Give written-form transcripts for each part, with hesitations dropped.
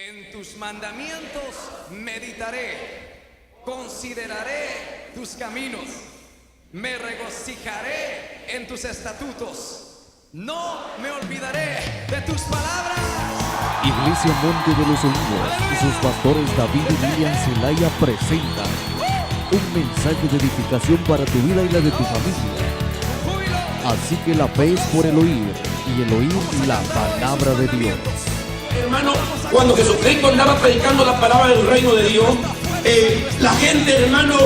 En tus mandamientos meditaré, consideraré tus caminos, me regocijaré en tus estatutos, no me olvidaré de tus palabras. Iglesia Monte de los Olivos y sus pastores David y Miriam Zelaya presentan un mensaje de edificación para tu vida y la de tu familia. Así que la fe es por el oír y el oír la palabra de Dios. Hermano, cuando Jesucristo andaba predicando la palabra del reino de Dios, la gente, hermano,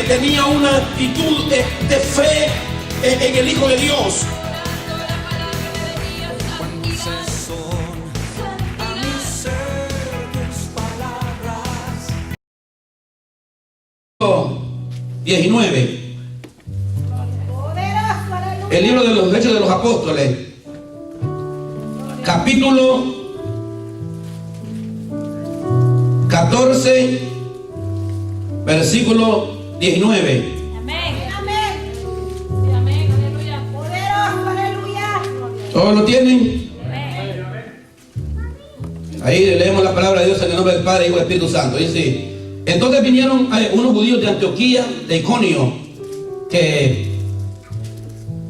tenía una actitud de fe en el Hijo de Dios. 19. El libro de los Hechos de los Apóstoles, capítulo 14, versículo 19. Amén, amén. Sí, amén, aleluya. Poderoso, aleluya. ¿Todos lo tienen? Amén. Ahí leemos la palabra de Dios en el nombre del Padre, Hijo y Espíritu Santo. Dice: entonces vinieron unos judíos de Antioquía, de Iconio, que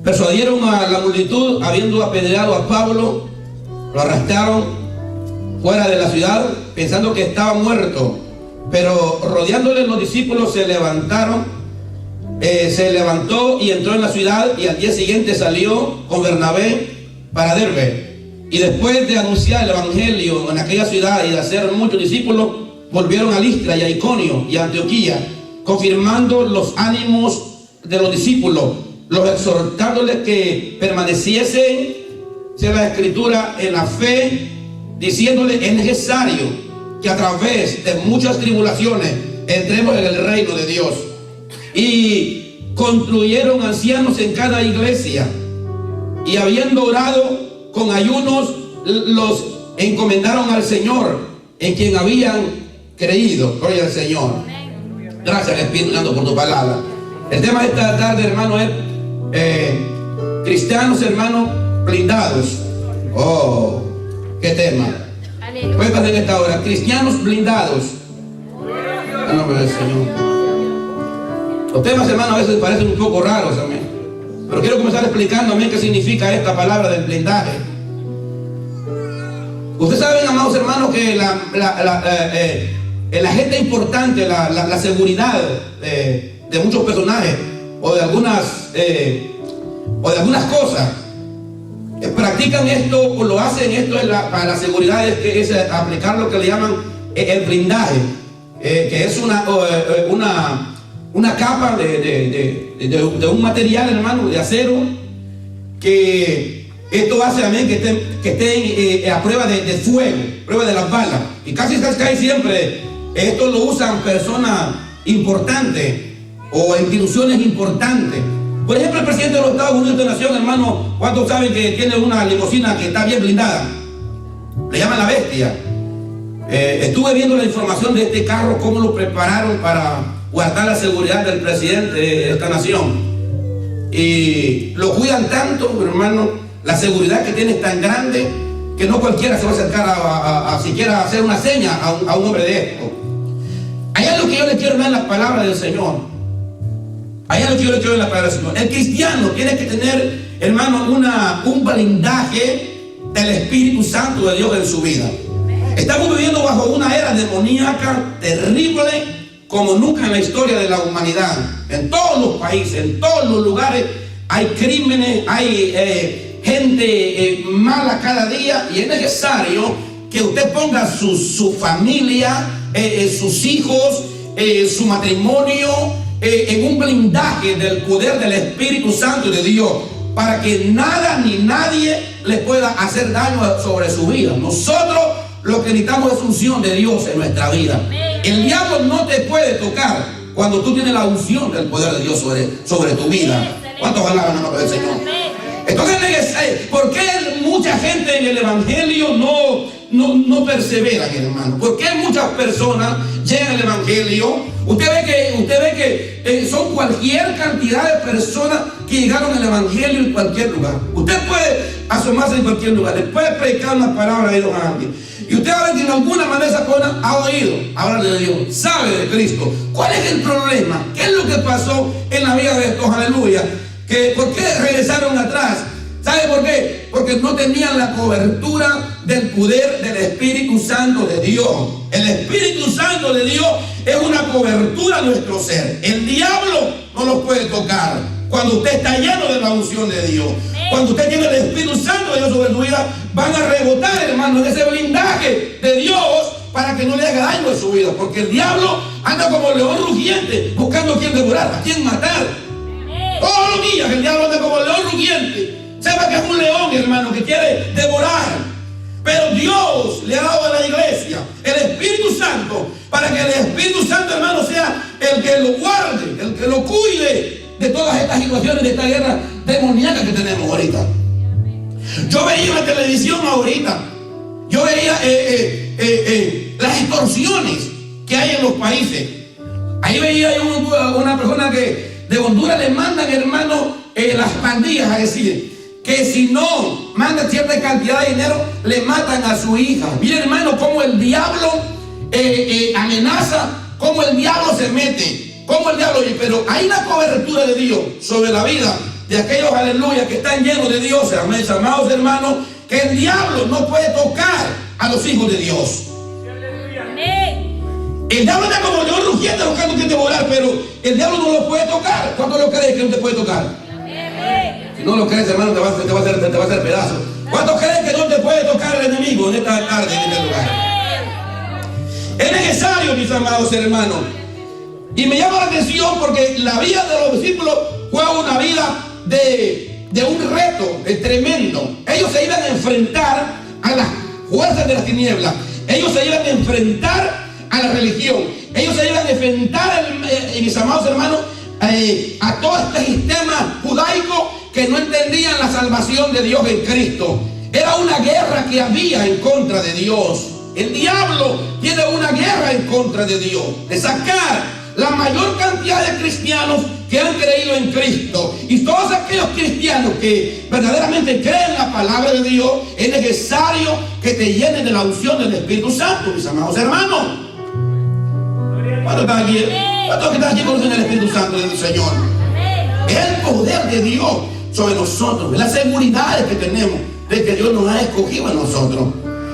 persuadieron a la multitud, habiendo apedreado a Pablo, lo arrastraron fuera de la ciudad, pensando que estaba muerto. Pero rodeándole los discípulos se levantó y entró en la ciudad, y al día siguiente salió con Bernabé para Derbe. Y después de anunciar el evangelio en aquella ciudad y de hacer muchos discípulos, volvieron a Listra y a Iconio y a Antioquía, confirmando los ánimos de los discípulos, los exhortándoles que permaneciesen en la escritura en la fe, diciéndoles: es necesario que a través de muchas tribulaciones entremos en el reino de Dios. Y construyeron ancianos en cada iglesia, y habiendo orado con ayunos, los encomendaron al Señor, en quien habían creído. Gloria al Señor. Gracias, Espíritu Santo, por tu palabra. El tema de esta tarde, hermano, es cristianos, hermanos, blindados. Oh, qué tema. Puede pasar en esta hora: cristianos blindados. En nombre del Señor. Los temas, hermano, a veces parecen un poco raros, amén. Pero quiero comenzar explicando, amén, qué significa esta palabra del blindaje. Ustedes saben, amados hermanos, que la gente importante, la seguridad de muchos personajes o de algunas cosas, practican esto o lo hacen esto para la seguridad, es aplicar lo que le llaman el blindaje, que es una capa de un material, hermano, de acero, que esto hace, amén, que estén a prueba de fuego, prueba de las balas. Y casi siempre esto lo usan personas importantes o instituciones importantes. Por ejemplo, el presidente de los Estados Unidos de Nación, hermano, ¿cuántos saben que tiene una limusina que está bien blindada? Le llaman la bestia. Estuve viendo la información de este carro, cómo lo prepararon para guardar la seguridad del presidente de esta nación. Y lo cuidan tanto, hermano, la seguridad que tiene es tan grande que no cualquiera se va a acercar a siquiera hacer una seña a un hombre de esto. Allá es lo que yo le quiero dar en la palabra del Señor. Allá es lo que yo le quiero dar en la palabra del Señor. El cristiano tiene que tener, hermano, un blindaje del Espíritu Santo de Dios en su vida. Estamos viviendo bajo una era demoníaca terrible como nunca en la historia de la humanidad. En todos los países, en todos los lugares hay crímenes, hay gente mala cada día, y es necesario que usted ponga su familia, sus hijos, su matrimonio en un blindaje del poder del Espíritu Santo de Dios, para que nada ni nadie le pueda hacer daño sobre su vida. Nosotros lo que necesitamos es unción de Dios en nuestra vida. El diablo no te puede tocar cuando tú tienes la unción del poder de Dios sobre tu vida. ¿Cuántos alaban el nombre del Señor? Entonces, ¿por qué mucha gente en el evangelio no persevera, hermano? ¿Por qué muchas personas llegan al evangelio? Usted ve que son cualquier cantidad de personas que llegaron al evangelio en cualquier lugar. Usted puede asomarse en cualquier lugar, le puede predicar una palabra de Dios a alguien, Y usted ahora que en alguna manera esa persona ha oído hablar de Dios, sabe de Cristo. ¿Cuál es el problema? ¿Qué es lo que pasó en la vida de estos? Aleluya. ¿Por qué regresaron atrás? ¿Sabe por qué? Porque no tenían la cobertura del poder del Espíritu Santo de Dios. El Espíritu Santo de Dios es una cobertura a nuestro ser. El diablo no los puede tocar cuando usted está lleno de la unción de Dios. Cuando usted tiene el Espíritu Santo de Dios sobre su vida, van a rebotar, hermano, en ese blindaje de Dios para que no le haga daño a su vida. Porque el diablo anda como león rugiente, buscando a quien devorar, a quien matar. Todos los días el diablo anda como león rugiente. Sepa que es un león, hermano, que quiere devorar. Pero Dios le ha dado a la iglesia el Espíritu Santo para que el Espíritu Santo, hermano, sea el que lo guarde, el que lo cuide de todas estas situaciones, de esta guerra demoníaca que tenemos ahorita. Yo veía en la televisión ahorita, yo veía las extorsiones que hay en los países. Ahí veía una persona que de Honduras le mandan, hermano, las pandillas a decir que si no manda cierta cantidad de dinero, le matan a su hija. Miren, hermano, cómo el diablo amenaza, cómo el diablo se mete, cómo el diablo. Pero hay una cobertura de Dios sobre la vida de aquellos, aleluya, que están llenos de Dios, mis amados hermanos, que el diablo no puede tocar a los hijos de Dios. El diablo está como león rugiente buscando que devorar, pero el diablo no lo puede tocar. ¿Cuánto lo crees que no te puede tocar? Si no lo crees, hermano, te va a hacer pedazo. ¿Cuánto crees que no te puede tocar el enemigo en esta tarde, en este lugar? Es necesario, mis amados hermanos. Y me llama la atención porque la vida de los discípulos fue una vida de un reto tremendo. Ellos se iban a enfrentar a las fuerzas de las tinieblas. Ellos se iban a enfrentar a la religión. Ellos se iban a enfrentar, mis amados hermanos, a todo este sistema judaico que no entendían la salvación de Dios en Cristo. Era una guerra que había en contra de Dios. El diablo tiene una guerra en contra de Dios, de sacar la mayor cantidad de cristianos que han creído en Cristo. Y todos aquellos cristianos que verdaderamente creen la palabra de Dios, es necesario que te llenen de la unción del Espíritu Santo, mis amados hermanos. ¿Cuántos están aquí? ¿Cuántos que están aquí conocen el Espíritu Santo del Señor? Es el poder de Dios sobre nosotros, la seguridad que tenemos de que Dios nos ha escogido a nosotros.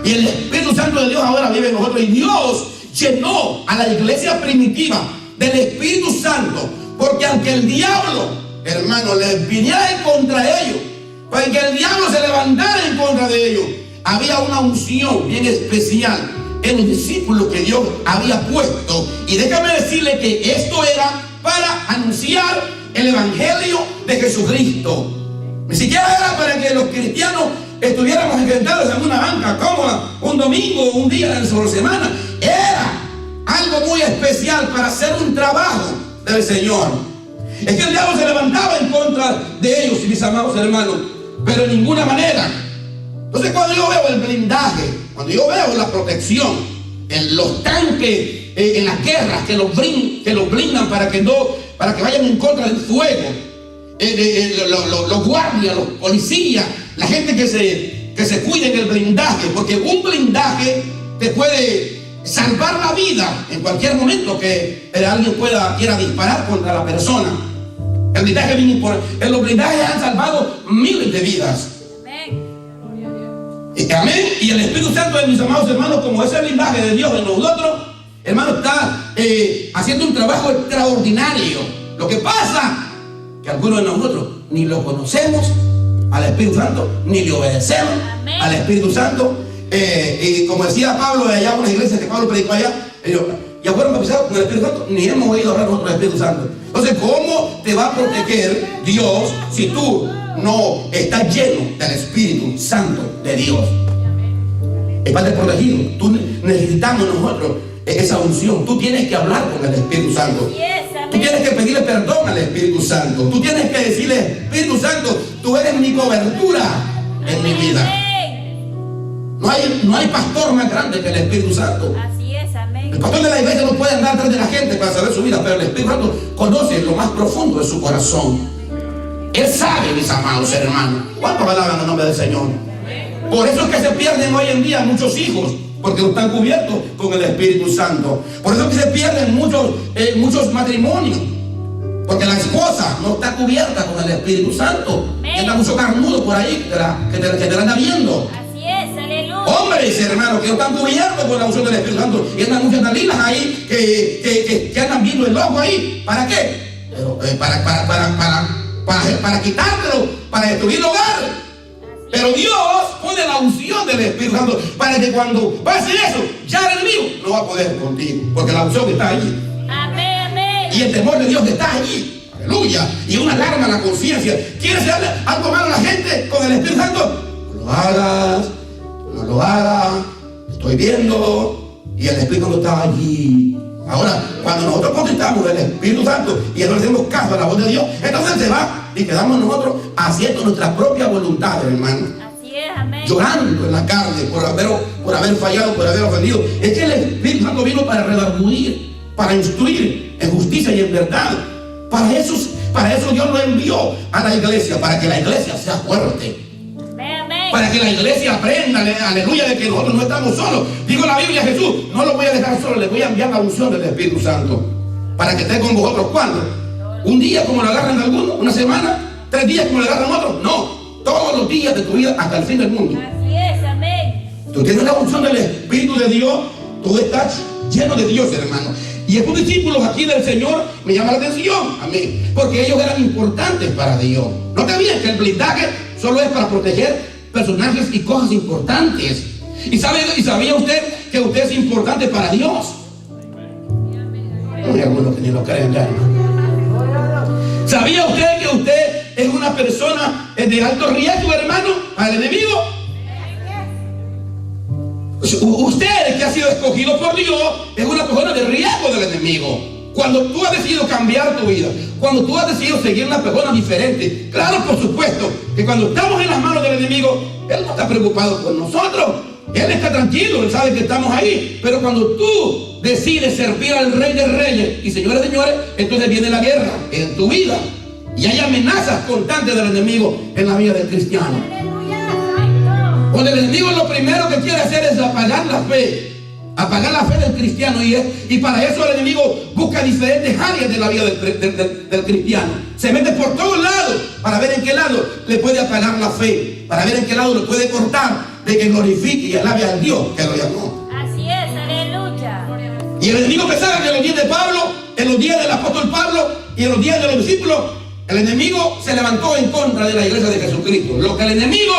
Y el Espíritu Santo de Dios ahora vive en nosotros. Y Dios llenó a la iglesia primitiva del Espíritu Santo, porque aunque el diablo, hermano, les viniera en contra de ellos, para que el diablo se levantara en contra de ellos, había una unción bien especial en los discípulos que Dios había puesto. Y déjame decirle que esto era para anunciar el evangelio de Jesucristo. Ni siquiera era para que los cristianos estuviéramos sentados en una banca cómoda un domingo o un día de la semana. Era algo muy especial para hacer un trabajo del Señor. Es que el diablo se levantaba en contra de ellos, mis amados hermanos, pero de ninguna manera. Entonces, cuando yo veo el blindaje, cuando yo veo la protección en los tanques, en las guerras que los blindan para que vayan en contra del fuego, los guardias, los policías, la gente que se cuide en el blindaje, porque un blindaje te puede salvar la vida en cualquier momento que alguien quiera disparar contra la persona. El blindaje es bien importante. Los blindajes han salvado miles de vidas. Amén. Y el Espíritu Santo de mis amados hermanos, como ese blindaje de Dios en nosotros, hermano, está haciendo un trabajo extraordinario. Lo que pasa que algunos de nosotros ni lo conocemos al Espíritu Santo, ni le obedecemos al Espíritu Santo. Y como decía Pablo allá en una iglesia que Pablo predicó allá, ellos ya fueron bautizados con el Espíritu Santo, ni hemos oído hablar nosotros del Espíritu Santo. Entonces, ¿cómo te va a proteger Dios si tú no estás lleno del Espíritu Santo de Dios? Es para ser protegido. Tú necesitamos nosotros esa unción. Tú tienes que hablar con el Espíritu Santo. Tú tienes que pedirle perdón al Espíritu Santo. Tú tienes que decirle: Espíritu Santo, tú eres mi cobertura en mi vida. No hay pastor más grande que el Espíritu Santo. Así es, amén. El pastor de la iglesia no puede andar atrás de la gente para saber su vida, pero el Espíritu Santo conoce lo más profundo de su corazón. Él sabe, mis amados hermanos. ¿Cuántos alaban el nombre del Señor? Por eso es que se pierden hoy en día muchos hijos, porque no están cubiertos con el Espíritu Santo. Por eso que se pierden muchos matrimonios, porque la esposa no está cubierta con el Espíritu Santo. Está mucho carnudo por ahí que te la anda viendo. Así es, aleluya. Hombres, hermanos, que no están cubiertos con la unción del Espíritu Santo. Y andan muchas dalinas ahí que andan viendo el ojo ahí. ¿Para qué? Pero, para quitártelo, para destruir el hogar. Pero Dios pone la unción del Espíritu Santo para que cuando pase eso, ya el enemigo no va a poder contigo, porque la unción está allí. Amén, amén. Y el temor de Dios está allí. Aleluya. Y una alarma a la conciencia. ¿Quieres hacerle algo malo a la gente con el Espíritu Santo? No lo hagas, no lo hagas. Estoy viendo. Y el Espíritu Santo está allí. Ahora, cuando nosotros contestamos el Espíritu Santo y no le hacemos caso a la voz de Dios, entonces se va y quedamos nosotros haciendo nuestra propia voluntad, hermano. Así es, amén. Llorando en la carne por haber fallado, por haber ofendido. Es que el Espíritu Santo vino para redarguir, para instruir en justicia y en verdad. Para eso Dios lo envió a la iglesia, para que la iglesia sea fuerte. Para que la iglesia aprenda, aleluya, de que nosotros no estamos solos. Digo la Biblia, Jesús, no lo voy a dejar solo, le voy a enviar la unción del Espíritu Santo. Para que esté con vosotros. ¿Cuándo? ¿Un día como lo agarran algunos? ¿Una semana? ¿3 días como lo agarran otros? No, todos los días de tu vida hasta el fin del mundo. Así es, amén. Tú tienes la unción del Espíritu de Dios, tú estás lleno de Dios, hermano. Y estos discípulos aquí del Señor me llaman la atención, amén, porque ellos eran importantes para Dios. No te olvides que el blindaje solo es para proteger personajes y cosas importantes. ¿Y sabía usted que usted es importante para Dios? No hay algunos que ni lo creen ya, hermano. ¿Sabía usted que usted es una persona de alto riesgo, hermano, al enemigo? Usted, que ha sido escogido por Dios, es una persona de riesgo del enemigo. Cuando tú has decidido cambiar tu vida, cuando tú has decidido seguir una persona diferente, claro, por supuesto, que cuando estamos en las manos del enemigo, él no está preocupado por nosotros. Él está tranquilo, él sabe que estamos ahí. Pero cuando tú decides servir al Rey de Reyes y señores, entonces viene la guerra en tu vida. Y hay amenazas constantes del enemigo en la vida del cristiano. Cuando el enemigo lo primero que quiere hacer es apagar la fe del cristiano, y para eso el enemigo busca diferentes áreas de la vida del cristiano. Se mete por todos lados para ver en qué lado le puede apagar la fe, para ver en qué lado le puede cortar de que glorifique y alabe al Dios que lo llamó. Así es, aleluya. Y el enemigo pensaba que en los días de Pablo, en los días del apóstol Pablo y en los días de los discípulos, el enemigo se levantó en contra de la iglesia de Jesucristo. Lo que el enemigo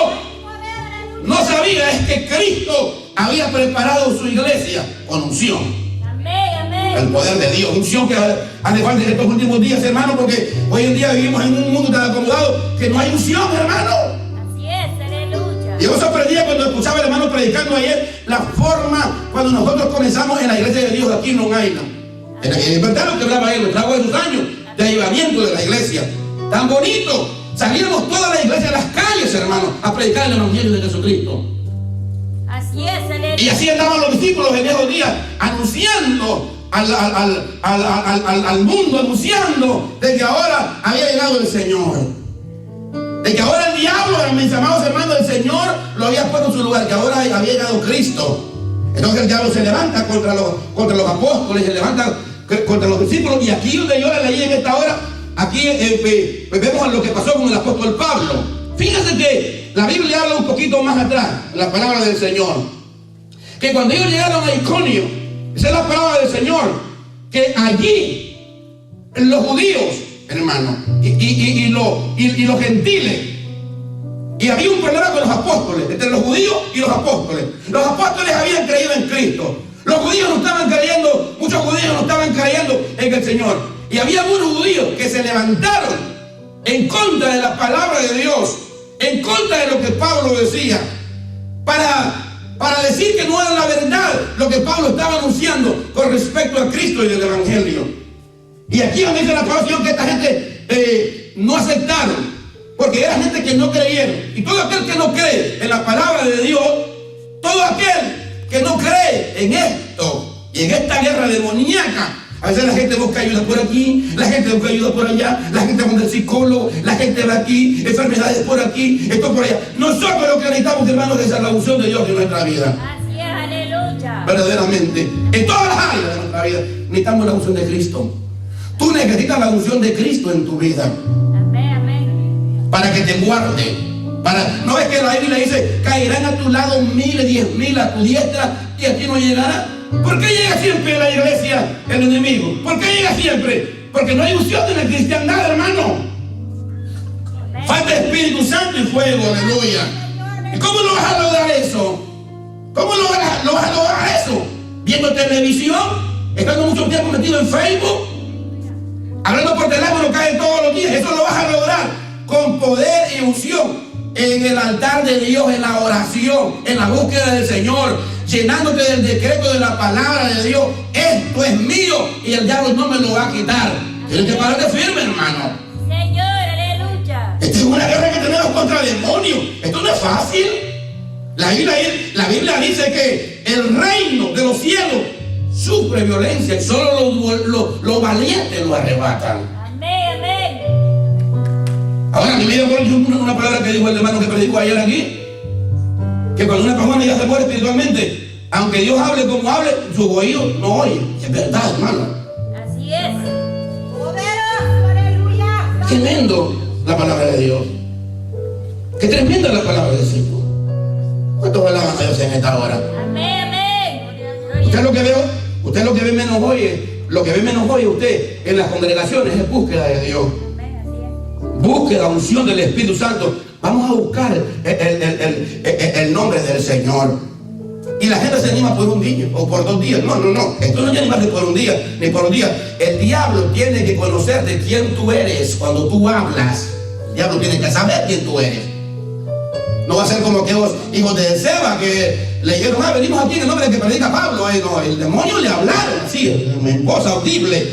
no sabía es que Cristo había preparado su iglesia con unción. Amén, amén. El poder de Dios, unción que hace falta en estos últimos días, hermano, porque hoy en día vivimos en un mundo tan acomodado que no hay unción, hermano. Así es, aleluya. Yo sorprendía cuando escuchaba al hermano predicando ayer la forma cuando nosotros comenzamos en la iglesia de Dios aquí en Long Island. En verdad lo que hablaba él, lo trago de sus años de ayudamiento de la iglesia. Tan bonito. Salíamos toda la iglesia a las calles, hermano, a predicar el evangelio de Jesucristo. Así es, aleluya. Y así andaban los discípulos en esos días, anunciando al mundo, anunciando de que ahora había llegado el Señor. De que ahora el diablo, mis amados hermanos, el Señor lo había puesto en su lugar, que ahora había llegado Cristo. Entonces el diablo se levanta contra los apóstoles, se levanta contra los discípulos. Y aquí donde yo leí en esta hora, aquí vemos lo que pasó con el apóstol Pablo. Fíjense que la Biblia habla un poquito más atrás, la palabra del Señor, que cuando ellos llegaron a Iconio, esa es la palabra del Señor, que allí los judíos, hermano, y los gentiles, y había un problema con los apóstoles, entre los judíos y los apóstoles. Los apóstoles habían creído en Cristo, los judíos no estaban creyendo, muchos judíos no estaban creyendo en el Señor. Y había muchos judíos que se levantaron en contra de la palabra de Dios, en contra de lo que Pablo decía, para decir que no era la verdad lo que Pablo estaba anunciando con respecto a Cristo y del Evangelio. Y aquí donde dice la palabra que esta gente no aceptaron, porque era gente que no creyeron. Y todo aquel que no cree en la palabra de Dios, todo aquel que no cree en esto y en esta guerra demoníaca, a veces la gente busca ayuda por aquí, la gente busca ayuda por allá, la gente busca el psicólogo, la gente va aquí, enfermedades por aquí, esto por allá. Nosotros lo que necesitamos, hermanos, es la unción de Dios en nuestra vida. Así es, aleluya. verdaderamente. En todas las áreas de nuestra vida necesitamos la unción de Cristo. Tú necesitas la unción de Cristo en tu vida. Amén, amén. Para que te guarde. No es que la Biblia dice, caerán a tu lado 1000, 10.000 a tu diestra y a ti no llegará. ¿Por qué llega siempre a la iglesia el enemigo? ¿Por qué llega siempre? Porque no hay unción en el cristiandad, hermano. Falta Espíritu Santo y fuego, aleluya. ¿Y cómo lo vas a lograr eso? ¿Cómo lo vas a lograr eso? ¿Viendo televisión? ¿Estando mucho tiempo metido en Facebook? ¿Hablando por teléfono caen todos los días? Eso lo vas a lograr con poder y unción en el altar de Dios, en la oración, en la búsqueda del Señor, llenándote del decreto de la palabra de Dios. Esto es mío y el diablo no me lo va a quitar. Tienes que pararte firme, hermano. Señor, aleluya. Esta es una guerra que tenemos contra demonios. Esto no es fácil. La Biblia dice que el reino de los cielos sufre violencia y solo los valientes lo arrebatan. Amén, amén. Ahora, a mí me dio una palabra que dijo el hermano que predicó ayer aquí, que cuando una persona ya se muere espiritualmente, aunque Dios hable como hable, su oído no oye. Es verdad, hermano. Así es. Poderoso, aleluya. Tremendo la palabra de Dios. Qué tremenda la palabra del Señor. ¿Cuántos alaban a Dios en esta hora? Amén, amén. Usted lo que ve menos oye, lo que ve menos oye usted en las congregaciones es búsqueda de Dios. Amén, así es. Búsqueda, unción del Espíritu Santo. Vamos a buscar el nombre del Señor. Y la gente se anima por un día o por 2 días. No. Esto no es animarse por un día ni por un día. El diablo tiene que conocer de quién tú eres cuando tú hablas. El diablo tiene que saber quién tú eres. No va a ser como aquellos hijos de Seba que le dijeron, venimos aquí en el nombre de que predica Pablo. No, el demonio le hablaron así, en voz audible.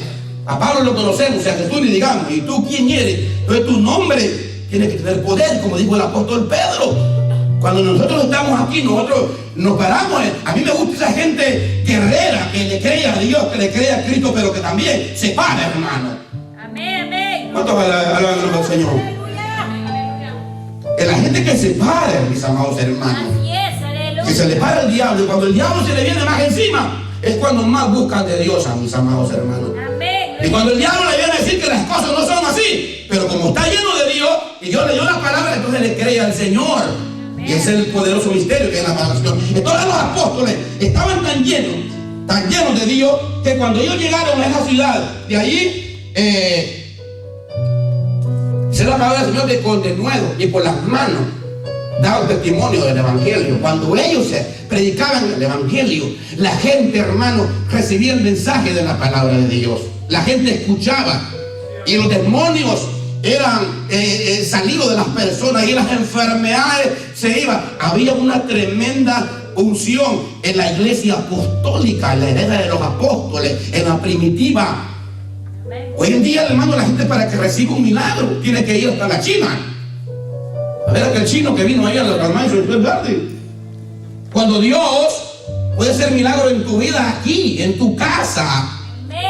A Pablo lo conocemos, a Jesús le digamos, ¿y tú quién eres? Entonces tu nombre tiene que tener poder, como dijo el apóstol Pedro. Cuando nosotros estamos aquí, nosotros nos paramos. A mí me gusta esa gente guerrera, que le cree a Dios, que le cree a Cristo, pero que también se para, hermano. Amén, amén. ¿Cuántos alaban el nombre del Señor? Es la gente que se para, mis amados hermanos. Así es, aleluya. Que se le para el diablo. Y cuando el diablo se le viene más encima, es cuando más buscan de Dios a mis amados hermanos. Amén. Y cuando el diablo le viene a decir que las cosas no son así, pero como está lleno de Dios, y Dios le dio la palabra, entonces le cree al Señor. Amén. Y ese es el poderoso misterio que es la palabra del Señor. Entonces los apóstoles estaban tan llenos de Dios, que cuando ellos llegaron a esa ciudad, de allí, dice la palabra del Señor que con denuedo y por las manos daban testimonio del Evangelio. Cuando ellos predicaban el Evangelio, la gente, hermano, recibía el mensaje de la palabra de Dios. La gente escuchaba y los demonios eran salidos de las personas y las enfermedades se iban. Había una tremenda unción en la iglesia apostólica, en la heredad de los apóstoles, en la primitiva. Hoy en día, hermano, la gente para que reciba un milagro tiene que ir hasta la China. A ver aquel chino que vino ahí a la Almanzo en el Verde. Cuando Dios puede hacer milagro en tu vida aquí, en tu casa.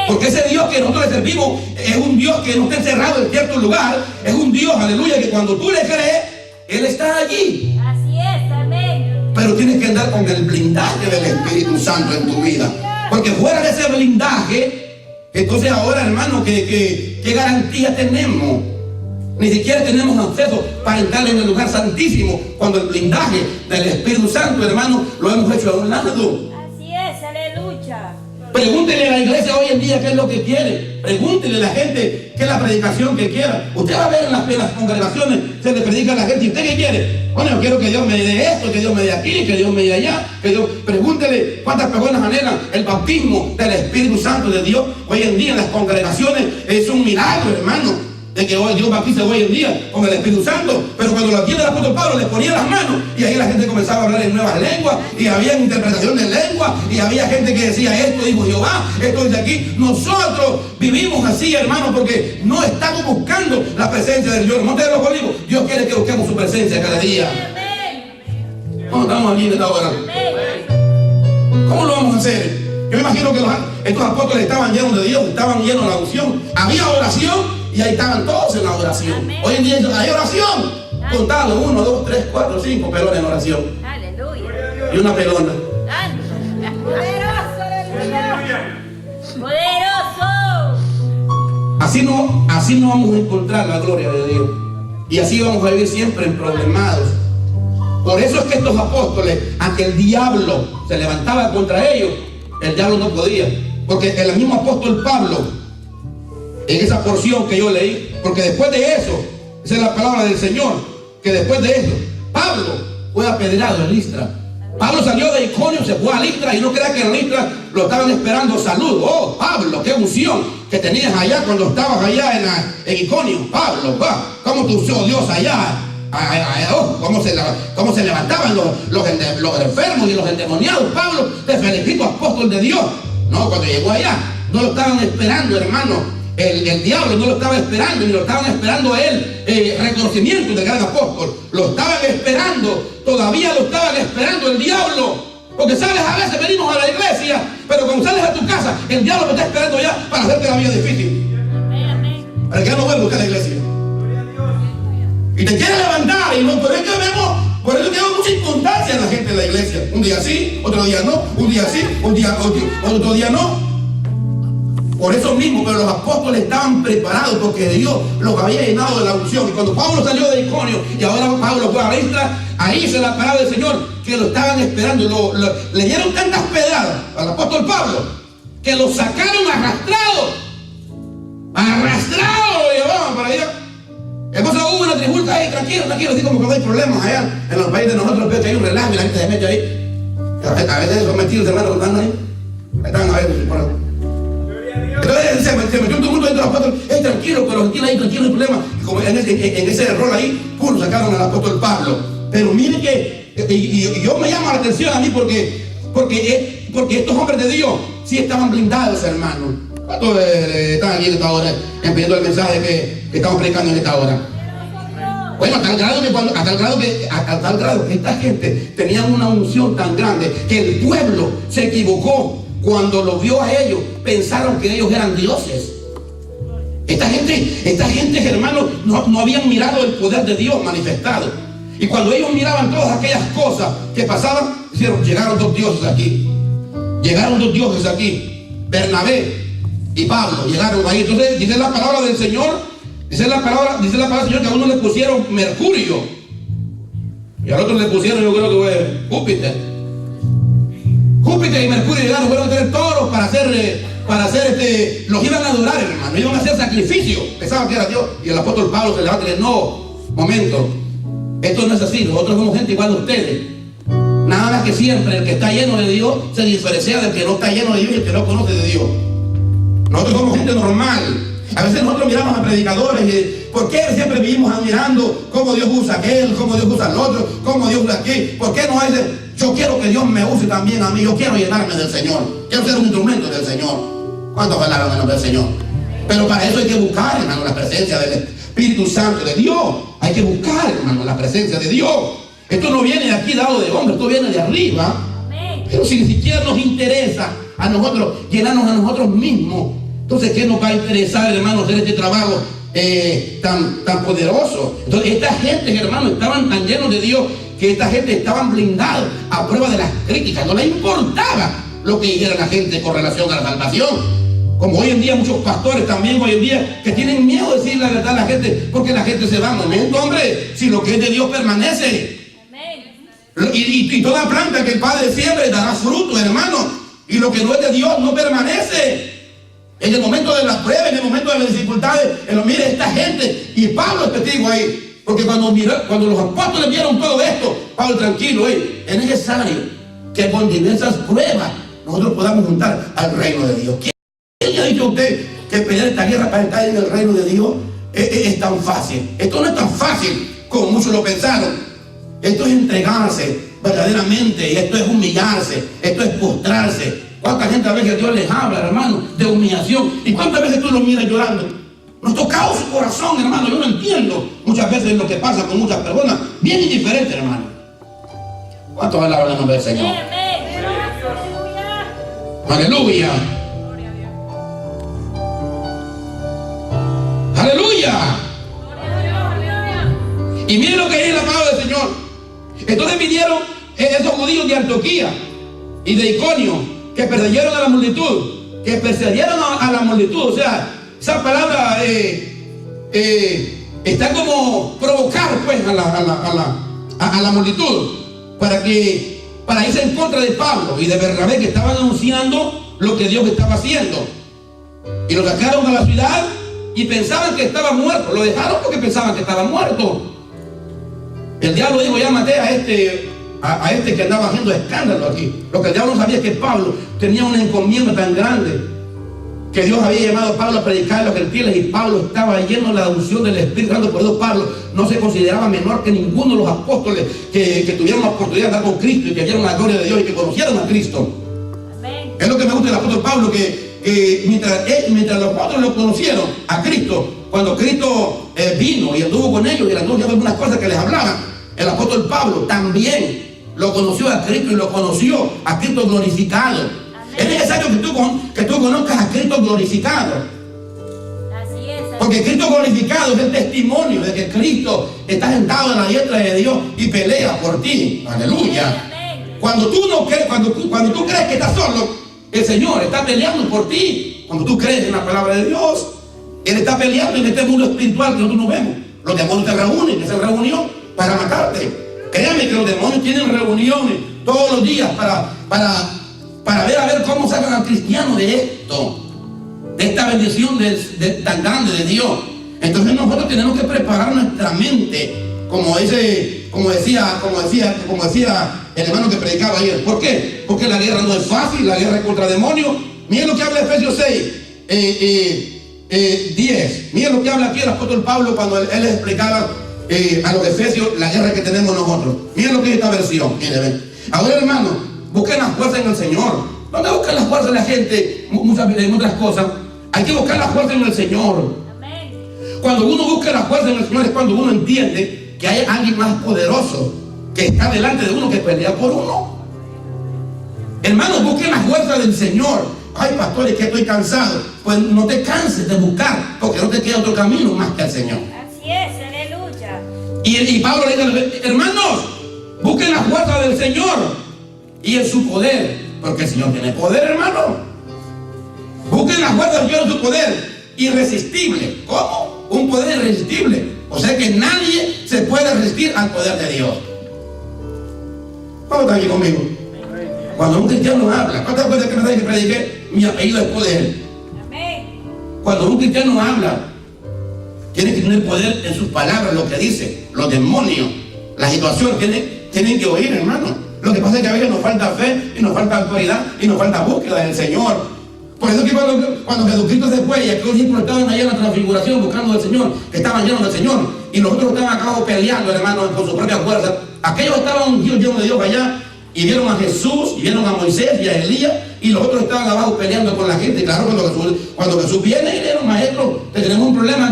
Porque ese Dios que nosotros le servimos es un Dios que no está encerrado en cierto lugar. Es un Dios, aleluya, que cuando tú le crees, Él está allí. Así es, amén. Pero tienes que andar con el blindaje del Espíritu Santo en tu vida. Porque fuera de ese blindaje, entonces ahora, hermano, ¿qué garantía tenemos? Ni siquiera tenemos acceso para entrar en el lugar santísimo cuando el blindaje del Espíritu Santo, hermano, lo hemos hecho a un lado. Así es, aleluya. Pregúntele a la iglesia hoy en día qué es lo que quiere. Pregúntele a la gente qué es la predicación que quiera. Usted va a ver en las congregaciones, se le predica a la gente, ¿y usted qué quiere? Bueno, yo quiero que Dios me dé esto, que Dios me dé aquí, que Dios me dé allá. Pregúntele cuántas personas anhelan el bautismo del Espíritu Santo de Dios. Hoy en día en las congregaciones es un milagro, hermano, de que hoy Dios bautiza hoy en día con el Espíritu Santo. Pero cuando lo tiene el apóstol Pablo, le ponía las manos y ahí la gente comenzaba a hablar en nuevas lenguas y había interpretación de lengua y había gente que decía esto dijo Jehová, esto dice aquí. Nosotros vivimos así, hermano, porque no estamos buscando la presencia del Dios. Monte de los Olivos, Dios quiere que busquemos su presencia cada día. ¿Cómo estamos aquí en esta hora? ¿Cómo lo vamos a hacer? Yo me imagino que estos apóstoles estaban llenos de Dios, estaban llenos de la unción. Había oración y ahí estaban todos en la oración. Amén. Hoy en día hay oración. Contado 1, 2, 3, 4, 5 pelones en oración. Aleluya. Y una pelona. Así no vamos a encontrar la gloria de Dios. Y así vamos a vivir siempre en problemados. Por eso es que estos apóstoles, aunque el diablo se levantaba contra ellos, el diablo no podía. Porque el mismo apóstol Pablo, en esa porción que yo leí, porque después de eso, esa es la palabra del Señor, que después de eso, Pablo fue apedreado en Listra. Pablo salió de Iconio, se fue a Listra, y no crea que en Listra lo estaban esperando salud. Oh, Pablo, qué unción que tenías allá cuando estabas allá en Iconio. Pablo, cómo te usó Dios allá. Cómo se levantaban los enfermos y los endemoniados. Pablo, te felicito, apóstol de Dios. No, cuando llegó allá, no lo estaban esperando, hermano. El diablo no lo estaba esperando, ni lo estaban esperando a él, reconocimiento del gran apóstol. Lo estaban esperando, todavía lo estaban esperando el diablo. Porque sabes, a veces venimos a la iglesia, pero cuando sales a tu casa, el diablo te está esperando ya para hacerte la vida difícil. Para que ya no vuelva a la iglesia. Y te quiere levantar, y no, pero es que vemos, por eso tenemos mucha importancia en la gente de la iglesia. Un día sí, otro día no, un día sí, otro día no. Por eso mismo, pero los apóstoles estaban preparados porque Dios los había llenado de la unción. Y cuando Pablo salió de Iconio y ahora Pablo fue a Listra, ahí se la palabra del Señor que lo estaban esperando. Le dieron tantas pedradas al apóstol Pablo que lo sacaron arrastrado. Arrastrado lo llevaban para allá. Entonces hubo una tribulca ahí, tranquilo, así como cuando hay problemas allá en los países de nosotros, veo que hay un relajo y la gente se mete ahí. A veces son metidos hermanos que están ahí. Están a ver por ahí. Entonces se metió todo el mundo dentro del apóstol. Tranquilo, pero tranquilo, no hay problema. Y como en ese error ahí, pum, sacaron al apóstol Pablo. Pero mire que, y yo me llama la atención a mí porque estos hombres de Dios sí estaban blindados, hermanos. ¿Cuántos están aquí en esta hora enviando el mensaje que estamos predicando en esta hora? Bueno, a tal grado que esta gente tenía una unción tan grande que el pueblo se equivocó. Cuando lo vio a ellos, pensaron que ellos eran dioses. Esta gente, hermanos, no habían mirado el poder de Dios manifestado. Y cuando ellos miraban todas aquellas cosas que pasaban, dijeron, llegaron dos dioses aquí. Bernabé y Pablo llegaron ahí. Entonces dice la palabra del Señor, dice la palabra del Señor que a uno le pusieron Mercurio. Y al otro le pusieron, yo creo que fue Júpiter. Júpiter y Mercurio llegaron, fueron a tener toros para hacer los iban a adorar, hermano, iban a hacer sacrificio, pensaban que era Dios. Y el apóstol Pablo se levanta y dice, no, momento, esto no es así, nosotros somos gente igual a ustedes. Nada más que siempre el que está lleno de Dios se diferencia del que no está lleno de Dios y el que no conoce de Dios. Nosotros somos gente normal. A veces nosotros miramos a predicadores y ¿por qué siempre vivimos admirando cómo Dios usa a aquel, cómo Dios usa al otro, cómo Dios usa aquí? ¿Por qué no es yo quiero que Dios me use también a mí? Yo quiero llenarme del Señor. Quiero ser un instrumento del Señor. ¿Cuántos hablaron en nombre del Señor? Pero para eso hay que buscar, hermano, la presencia del Espíritu Santo de Dios. Hay que buscar, hermano, la presencia de Dios. Esto no viene de aquí dado de hombre, esto viene de arriba. Pero si ni siquiera nos interesa a nosotros llenarnos a nosotros mismos, entonces ¿qué nos va a interesar, hermano, hacer este trabajo tan poderoso? Entonces esta gente, hermano, estaban tan llenos de Dios que esta gente estaban blindados a prueba de las críticas. No les importaba lo que dijera la gente con relación a la salvación. Como hoy en día muchos pastores también hoy en día que tienen miedo de decir la verdad a la gente, porque la gente se va. Momento, hombre, si lo que es de Dios permanece. Y toda planta que el Padre siembre dará fruto, hermano. Y lo que no es de Dios no permanece. En el momento de las pruebas, en el momento de las dificultades, mire esta gente. Y Pablo es testigo ahí. Porque cuando los apóstoles vieron todo esto, Pablo, tranquilo, es necesario que con diversas pruebas nosotros podamos juntar al reino de Dios. ¿Quién le ha dicho a usted que pelear esta guerra para estar en el reino de Dios es tan fácil? Esto no es tan fácil como muchos lo pensaron. Esto es entregarse verdaderamente, y esto es humillarse, esto es postrarse. ¿Cuánta gente a veces Dios les habla, hermano, de humillación? ¿Y cuántas veces tú lo miras llorando? Nos tocaba su corazón, hermano. Yo no entiendo muchas veces lo que pasa con muchas personas, bien indiferentes, hermano. ¿Cuántos palabras en el nombre del Señor? Aleluya. Aleluya. Y miren lo que es la palabra del Señor. Entonces vinieron esos judíos de Antioquía y de Iconio, que perseguyeron a la multitud, o sea, esa palabra está como provocar pues a la multitud para irse en contra de Pablo y de Bernabé, que estaban anunciando lo que Dios estaba haciendo. Y lo sacaron a la ciudad y pensaban que estaba muerto. Lo dejaron porque pensaban que estaba muerto. El diablo dijo: ya maté a este que andaba haciendo escándalo aquí. Lo que el diablo no sabía es que Pablo tenía una encomienda tan grande, que Dios había llamado a Pablo a predicar a los gentiles, y Pablo estaba lleno de la unción del Espíritu Santo. Por eso Pablo no se consideraba menor que ninguno de los apóstoles que tuvieron la oportunidad de andar con Cristo y que vieron la gloria de Dios y que conocieron a Cristo. Amén. Es lo que me gusta del apóstol Pablo, que mientras los apóstoles lo conocieron a Cristo, cuando Cristo vino y anduvo con ellos y les anduvo algunas cosas que les hablaban, el apóstol Pablo también lo conoció a Cristo, y lo conoció a Cristo glorificado. Amén. Es necesario que tú conozcas a Cristo glorificado, Así es. porque Cristo glorificado es el testimonio de que Cristo está sentado a la diestra de Dios y pelea por ti. Aleluya. Amén. Cuando tú no crees, cuando tú crees que estás solo, el Señor está peleando por ti. Cuando tú crees en la palabra de Dios, Él está peleando en este mundo espiritual que nosotros no vemos. Los demonios se reúnen, esa reunión para matarte. Créame que los demonios tienen reuniones todos los días para ver cómo sacan al cristiano de esto, de esta bendición tan grande de Dios. Entonces nosotros tenemos que preparar nuestra mente, como decía el hermano que predicaba ayer. ¿Por qué? Porque la guerra no es fácil, la guerra es contra demonios. Miren lo que habla Efesios 6, 10. Miren lo que habla aquí el apóstol Pablo cuando él les explicaba a los efesios la guerra que tenemos nosotros. Miren lo que es esta versión. Miren, ven. Ahora, hermano, busquen la fuerza en el Señor. ¿Dónde buscan la fuerza de la gente? En otras cosas. Hay que buscar la fuerza en el Señor. Amén. Cuando uno busca la fuerza en el Señor es cuando uno entiende que hay alguien más poderoso que está delante de uno, que pelea por uno. Hermanos, busquen la fuerza del Señor. Ay, pastor, es que estoy cansado. Pues no te canses de buscar, porque no te queda otro camino más que el Señor. Así es, aleluya. Y Pablo le dice: hermanos, busquen la fuerza del Señor y en su poder, porque el Señor tiene poder, hermano. Busquen la fuerza del Señor en su poder irresistible. ¿Cómo? Un poder irresistible. O sea que nadie se puede resistir al poder de Dios. ¿Cómo está aquí conmigo? Cuando un cristiano habla, ¿cuántas veces que me dicen que prediqué? Mi apellido es poder. Amén. Cuando un cristiano habla, tiene que tener poder en sus palabras, lo que dice. Los demonios, la situación, tienen que oír, hermano. Lo que pasa es que a veces nos falta fe, y nos falta autoridad, y nos falta búsqueda del Señor. Por eso que cuando Jesucristo se fue y aquellos discípulos estaban allá en la transfiguración buscando al Señor, que estaban llenos del Señor, y los otros estaban acá peleando, hermano, con su propia fuerza. Aquellos estaban ungidos, llenos de Dios allá, y vieron a Jesús, y vieron a Moisés y a Elías, y los otros estaban abajo peleando con la gente. Y claro, cuando Jesús viene y le dijeron: maestro, tenemos un problema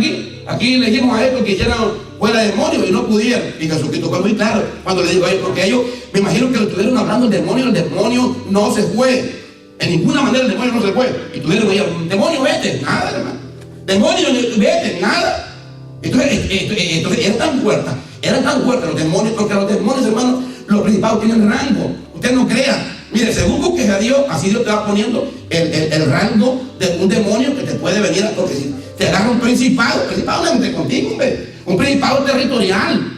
aquí le dijimos a estos que hicieran fuera demonios y no pudieron. Y Jesucristo fue muy claro cuando le dijo a ellos, porque ellos, me imagino que lo estuvieron hablando el demonio no se fue. En ninguna manera el demonio no se fue. Y tuvieron que decir: demonio, vete. Nada, hermano. Demonio, vete. Nada. Entonces eran tan fuertes los demonios, porque los demonios, hermano, los principados tienen rango. Usted no crea. Mire, según busques a Dios, así Dios te va poniendo el rango de un demonio que te puede venir, porque si te agarra un principado no entre contigo, hombre. Un principado territorial.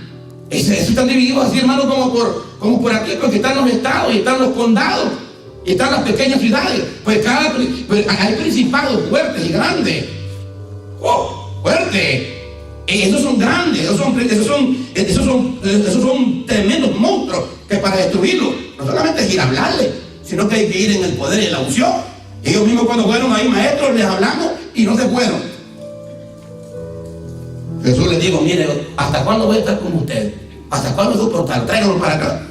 Eso están divididos así, hermano, como por aquí, porque están los estados y están los condados y están las pequeñas ciudades. Pues hay principados fuertes y grandes. ¡Oh! ¡Fuertes! Esos son grandes, esos son tremendos monstruos que para destruirlos no solamente es ir a hablarles, sino que hay que ir en el poder y en la unción. Ellos mismos cuando fueron ahí, maestros, les hablamos y no se fueron. Jesús les dijo: mire, ¿hasta cuándo voy a estar con ustedes? ¿Hasta cuándo soportar? Tráiganlo para acá.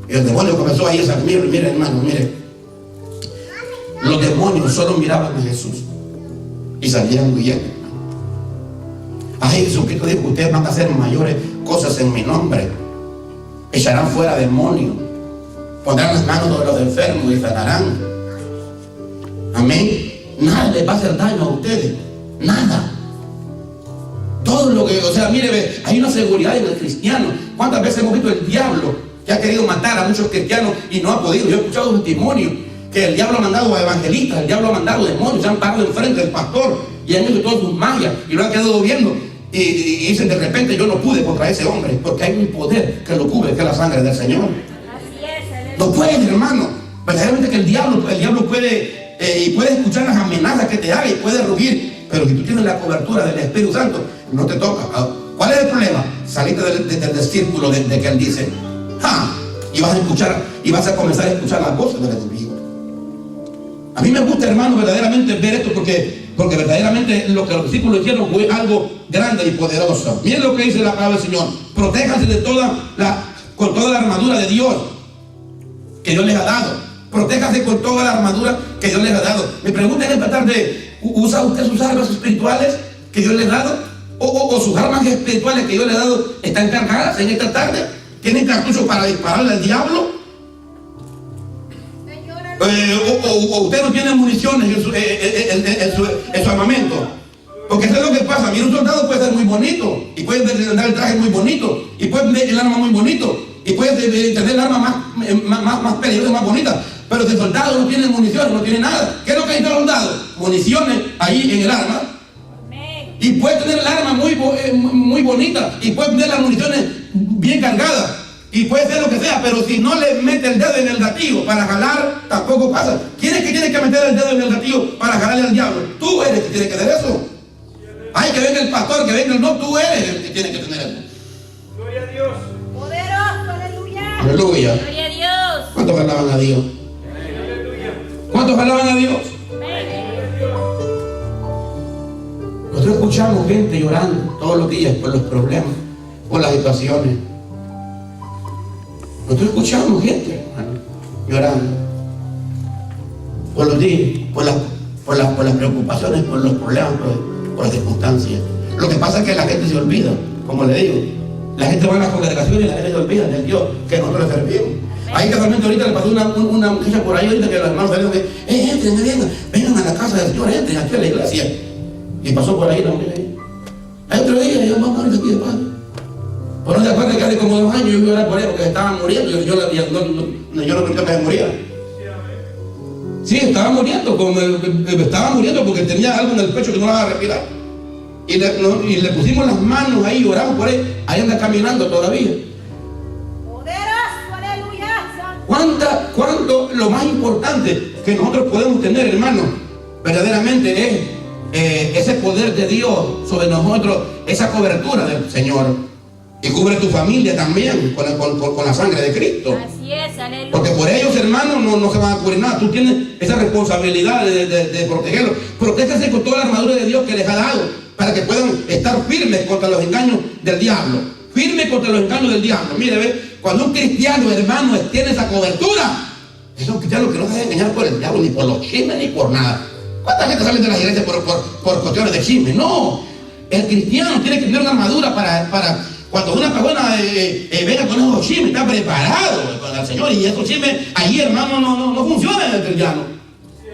Y el demonio comenzó a irse. Mire, hermano, mire. Los demonios solo miraban a Jesús y salían huyendo. Ay, Jesucristo dijo: ustedes van a hacer mayores cosas en mi nombre. Echarán fuera demonios, pondrán las manos sobre los enfermos y sanarán. Amén. Nada les va a hacer daño a ustedes. Nada. Todo lo que, mire, hay una seguridad en el cristiano. ¿Cuántas veces hemos visto el diablo que ha querido matar a muchos cristianos y no ha podido? Yo he escuchado testimonios que el diablo ha mandado a evangelistas, el diablo ha mandado demonios, se han parado enfrente del pastor y han hecho todas sus magias y lo han quedado viendo y dicen de repente: yo no pude contra ese hombre, porque hay un poder que lo cubre, que es la sangre del Señor. Así es, aleluya. No puede, hermano. Verdaderamente que el diablo puede y puede escuchar las amenazas que te haga y puede rugir, pero si tú tienes la cobertura del Espíritu Santo, no te toca. ¿Cuál es el problema? Saliste del círculo de que él dice, y vas a escuchar, y vas a comenzar a escuchar las voces del enemigo. A mí me gusta, hermano, verdaderamente ver esto, porque verdaderamente lo que los discípulos hicieron fue algo grande y poderoso. Miren lo que dice la palabra del Señor: protéjanse con toda la armadura de Dios que Dios les ha dado. Protéjase con toda la armadura que Dios les ha dado. Me preguntan en esta tarde: ¿usa usted sus armas espirituales que Dios les ha dado? ¿O sus armas espirituales que Dios les ha dado están cargadas en esta tarde? ¿Tienen cartuchos para dispararle al diablo? ¿O usted no tiene municiones en su armamento? Porque eso es lo que pasa. Mira, un soldado puede ser muy bonito, y puede tener el traje muy bonito, y puede tener el arma muy bonito, y puede tener el arma más peligrosa, más bonita. Pero si el soldado no tiene municiones, no tiene nada, ¿qué es lo que necesita el soldado? Municiones ahí en el arma. Y puede tener el arma muy bonita, y puede tener las municiones bien cargadas, y puede ser lo que sea, pero si no le mete el dedo en el gatillo para jalar, tampoco pasa. ¿Quién es que tiene que meter el dedo en el gatillo para jalarle al diablo? Tú eres el que tiene que hacer eso. Ay, que venga el pastor, que venga el... No, tú eres el que tiene que tener eso. Gloria a Dios. Poderoso, aleluya. Aleluya. Gloria a Dios. ¿Cuántos alaban a Dios? Aleluya. ¿Cuántos alaban a Dios? Nosotros escuchamos gente llorando todos los días por los problemas, por las situaciones. Nosotros escuchamos gente, hermano, llorando por los días, por las preocupaciones, por los problemas, por las circunstancias. Lo que pasa es que la gente se olvida, como le digo. La gente va a las congregaciones y la gente se olvida del Dios que nosotros servimos. Ahí casualmente ahorita le pasó una muchacha por ahí ahorita que los hermanos salieron que entren, vengan a la casa del Señor, entren aquí a la iglesia. Y pasó por ahí la mujer ahí. Hay otro día, yo vamos a morir aquí de paz. Por no se acuerda que hace como 2 años yo iba a orar por ella porque estaba muriendo. Yo no quería que se muriera. Sí, estaba muriendo porque tenía algo en el pecho que no la iba a respirar. Y le pusimos las manos ahí y oramos por él. Ahí anda caminando todavía. Poderoso, aleluya. ¿Cuánto lo más importante que nosotros podemos tener, hermano, verdaderamente es ese poder de Dios sobre nosotros, esa cobertura del Señor? Y cubre tu familia también con la sangre de Cristo. Así es, aleluya. Porque por ellos, hermanos, no se van a cubrir nada. Tú tienes esa responsabilidad de protegerlos. Protéjase con toda la armadura de Dios que les ha dado, para que puedan estar firmes contra los engaños del diablo. Firmes contra los engaños del diablo. Mire, ve, cuando un cristiano, hermano, tiene esa cobertura, es un cristiano que no se deja engañar por el diablo, ni por los chismes, ni por nada. ¿Cuánta gente sale de las iglesias por cuestiones de chismes? No. El cristiano tiene que tener una armadura para cuando una persona venga con esos chismes, está preparado con el Señor. Y esos chismes ahí, hermano, no funcionan en el cristiano.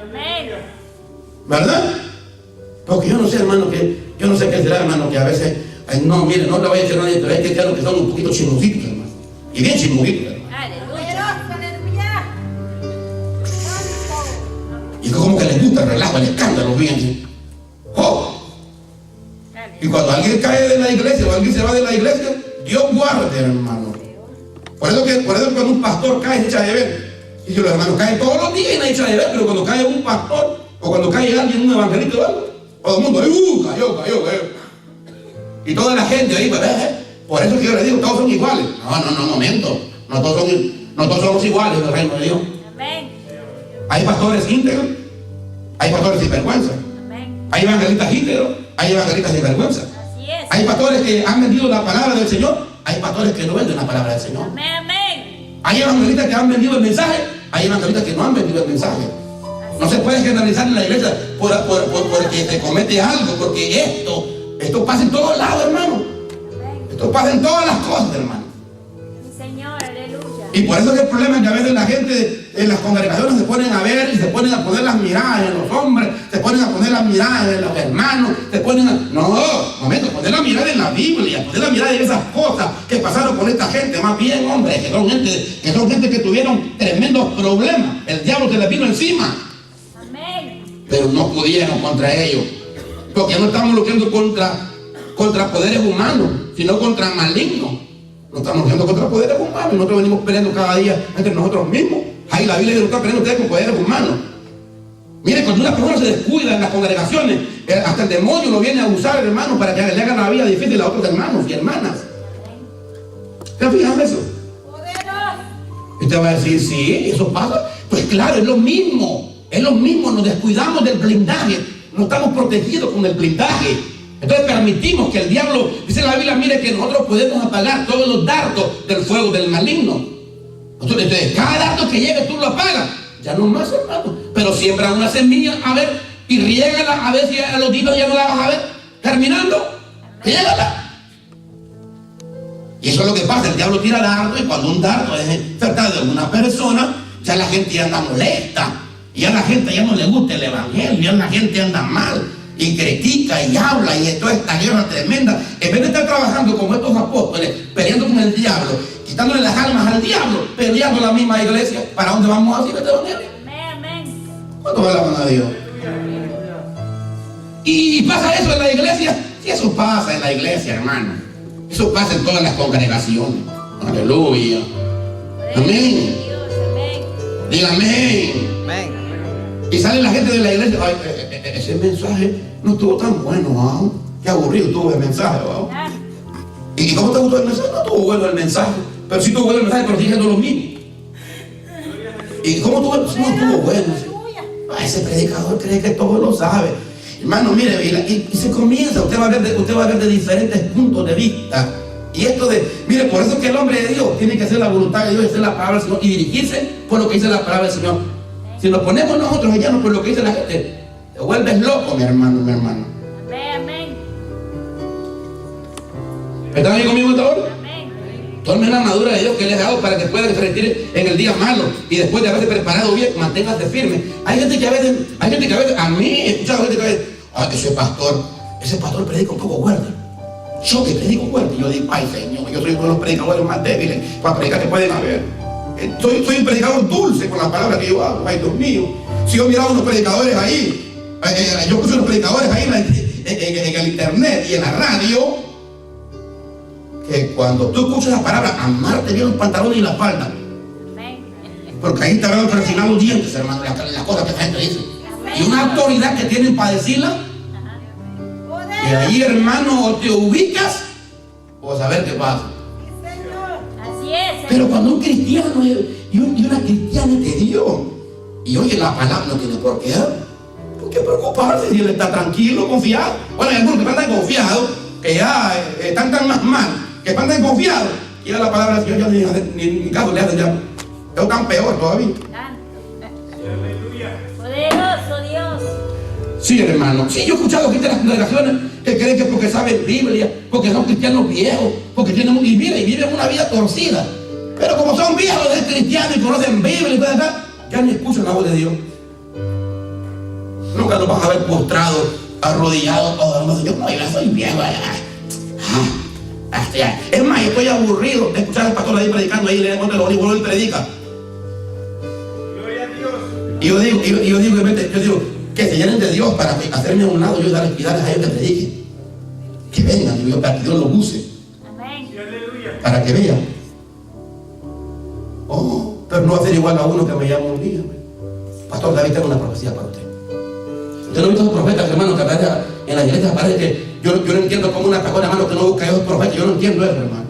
Amén. ¿Verdad? Porque yo no sé, hermano, yo no sé qué será, hermano, que a veces, no, mire, no le voy a decir a nadie, pero hay cristianos que son un poquito chismositos, hermano. Y bien chismositos, hermano. Aleluya. Aleluya. Y como que les gusta el relajo, el escándalo, fíjense. ¡Oh! Y cuando alguien cae de la iglesia o alguien se va de la iglesia, Dios guarde, hermano. Por eso cuando un pastor cae, se echa de ver. Y si los hermanos caen todos los días y nadie echa de ver, pero cuando cae un pastor o cuando cae alguien, un evangelista o algo, todo el mundo, cayó. Y toda la gente ahí, por eso que yo le digo, todos son iguales. No, momento. No todos somos iguales en el reino de Dios. Amén. Hay pastores íntegros, hay pastores sin vergüenza. Amén. Hay evangelistas íntegros, hay evangelistas sin vergüenza. Así es. Hay pastores que han vendido la palabra del Señor, hay pastores que no venden la palabra del Señor. Amén, amén. Hay evangelistas que han vendido el mensaje, hay evangelistas que no han vendido el mensaje. No se puede generalizar en la iglesia porque se comete algo, porque esto pasa en todos lados, hermano. Amén. Esto pasa en todas las cosas, hermano. Sí, Señor, aleluya. Y por eso es el problema que a veces la gente en las congregaciones se ponen a ver y se ponen a poner las miradas en los hombres, se ponen a poner las miradas en los hermanos, se ponen a... No, momento, poner la mirada en la Biblia, poner la mirada en esas cosas que pasaron con esta gente, más bien, hombre, que son gente que tuvieron tremendos problemas. El diablo se les vino encima. Amén. Pero no pudieron contra ellos, porque no estamos luchando contra poderes humanos, sino contra malignos. No estamos luchando contra poderes humanos. Nosotros venimos peleando cada día entre nosotros mismos. Ahí la Biblia dice: no están peleando ustedes con poderes humanos. Mire, cuando una persona se descuida en las congregaciones, hasta el demonio lo viene a usar, hermano, para que le hagan la vida difícil a otros hermanos y hermanas. ¿Se fijan eso? Poderoso. Y usted va a decir: sí, eso pasa. Pues claro, es lo mismo. Es lo mismo, nos descuidamos del blindaje. No estamos protegidos con el blindaje. Entonces permitimos que el diablo, dice la Biblia, mire, que nosotros podemos apagar todos los dardos del fuego del maligno. Entonces cada dardo que llegue tú lo apagas. Ya no más, hermano. Pero siembra una semilla, a ver, y riégala, a ver si a los días ya no la vas a ver germinando. Riégala. Y eso es lo que pasa. El diablo tira dardo, y cuando un dardo es insertado en una persona, ya la gente anda molesta. Y a la gente ya no le gusta el evangelio, ya la gente anda mal y critica y habla, y toda esta guerra tremenda. En vez de estar trabajando como estos apóstoles, peleando con el diablo, quitándole las almas al diablo, peleando la misma iglesia, ¿para dónde vamos a hacer este evangelio? Amén. ¿Cuánto vale la mano a Dios? ¿Y pasa eso en la iglesia? Sí, eso pasa en la iglesia, hermano. Eso pasa en todas las congregaciones. Aleluya. Amén. Diga amén. Amén. Y sale la gente de la iglesia: ay, ese mensaje no estuvo tan bueno, ¿no? Qué aburrido estuvo el mensaje, ¿no? ¿Y cómo te gustó el mensaje? No estuvo bueno el mensaje, pero sí estuvo bueno el mensaje, pero sigue siendo lo mismo. ¿Y cómo estuvo? No estuvo bueno. Ay, ese predicador cree que todo lo sabe. Hermano, mire, y se comienza, usted va a ver de diferentes puntos de vista. Y esto mire, por eso es que el hombre de Dios tiene que hacer la voluntad de Dios y hacer la palabra del Señor y dirigirse por lo que dice la palabra del Señor. Si nos ponemos nosotros allá por lo que dice la gente, te vuelves loco, mi hermano, mi hermano. Amén. ¿Están ahí conmigo hasta ahora? Amén. Tomen la armadura de Dios que les ha dado para que puedan resistir en el día malo, y después de haberse preparado bien, manténgase firme. Hay gente que a veces, a mí he escuchado gente que a veces: ay, ese pastor predica un poco fuerte. Yo que predico fuerte, yo digo: ay, Señor, yo soy uno de los predicadores más débiles para predicar que pueden haber. Soy un predicador dulce con las palabras que yo hago. Ay, Dios mío. Si yo miraba unos predicadores ahí, yo puse unos predicadores ahí en el internet y en la radio, que cuando tú escuchas la palabra, amarte bien los pantalones y la falda. Amén. Porque ahí te van a presionar los dientes, hermano, las cosas que la gente dice. Y una autoridad que tienen para decirla. Y ahí, hermano, o te ubicas o a saber qué pasa. Así es. Pero cuando un cristiano y una cristiana es de Dios y oye la palabra, no tiene por qué preocuparse si él está tranquilo, confiado. Bueno, hay algunos que están confiados, que ya están tan más mal, que están confiados, y ya la palabra del Señor ya ni caso le hacen ya. Están peor todavía. Poderoso Dios. Sí, hermano. Sí, yo he escuchado gente de las congregaciones que creen que porque saben Biblia, porque son cristianos viejos, porque tienen y viven una vida torcida. Pero como son viejos de cristianos y conocen Biblia y todo eso, ya ni escuchan la voz de Dios. Nunca nos vas a ver postrados, arrodillados, todos. Yo no, yo soy viejo. Es más, yo estoy aburrido de escuchar al pastor ahí predicando ahí, le monte los olivos y predica. Gloria a Dios. Y yo digo, que se llenen de Dios para hacerme a un lado, yo darles a ellos que prediquen. Que vengan, para que Dios los use. Amén. Aleluya. Para que vean. Oh, pero no va a ser igual a uno que me llama un día. Pastor David, tengo una profecía para usted. Usted no ha visto a esos profetas, hermano, que en la iglesia parece que yo no entiendo cómo una persona, hermano, que no busca a esos profetas. Yo no entiendo eso, hermano.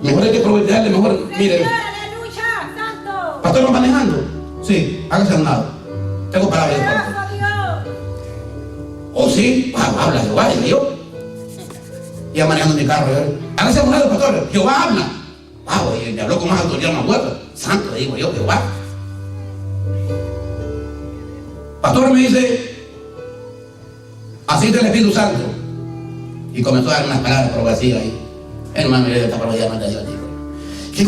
Mejor hay que prometerle, mejor, mire. Aleluya, santo. Pastor, ¿no manejando? Sí, hágase a un lado. Tengo palabras de Dios. Poderoso Dios. Oh, sí, habla Jehová, es Dios. Ya manejando mi carro, hágase a un lado, pastor. Jehová habla. Y me habló con más autoridad, más fuerte. Santo, digo yo, Jehová. Pastor me dice: así es el Espíritu Santo. Y comenzó a dar unas palabras progresivas ahí. Hermano, mire, esta palabra ya no es de Dios, digo. Es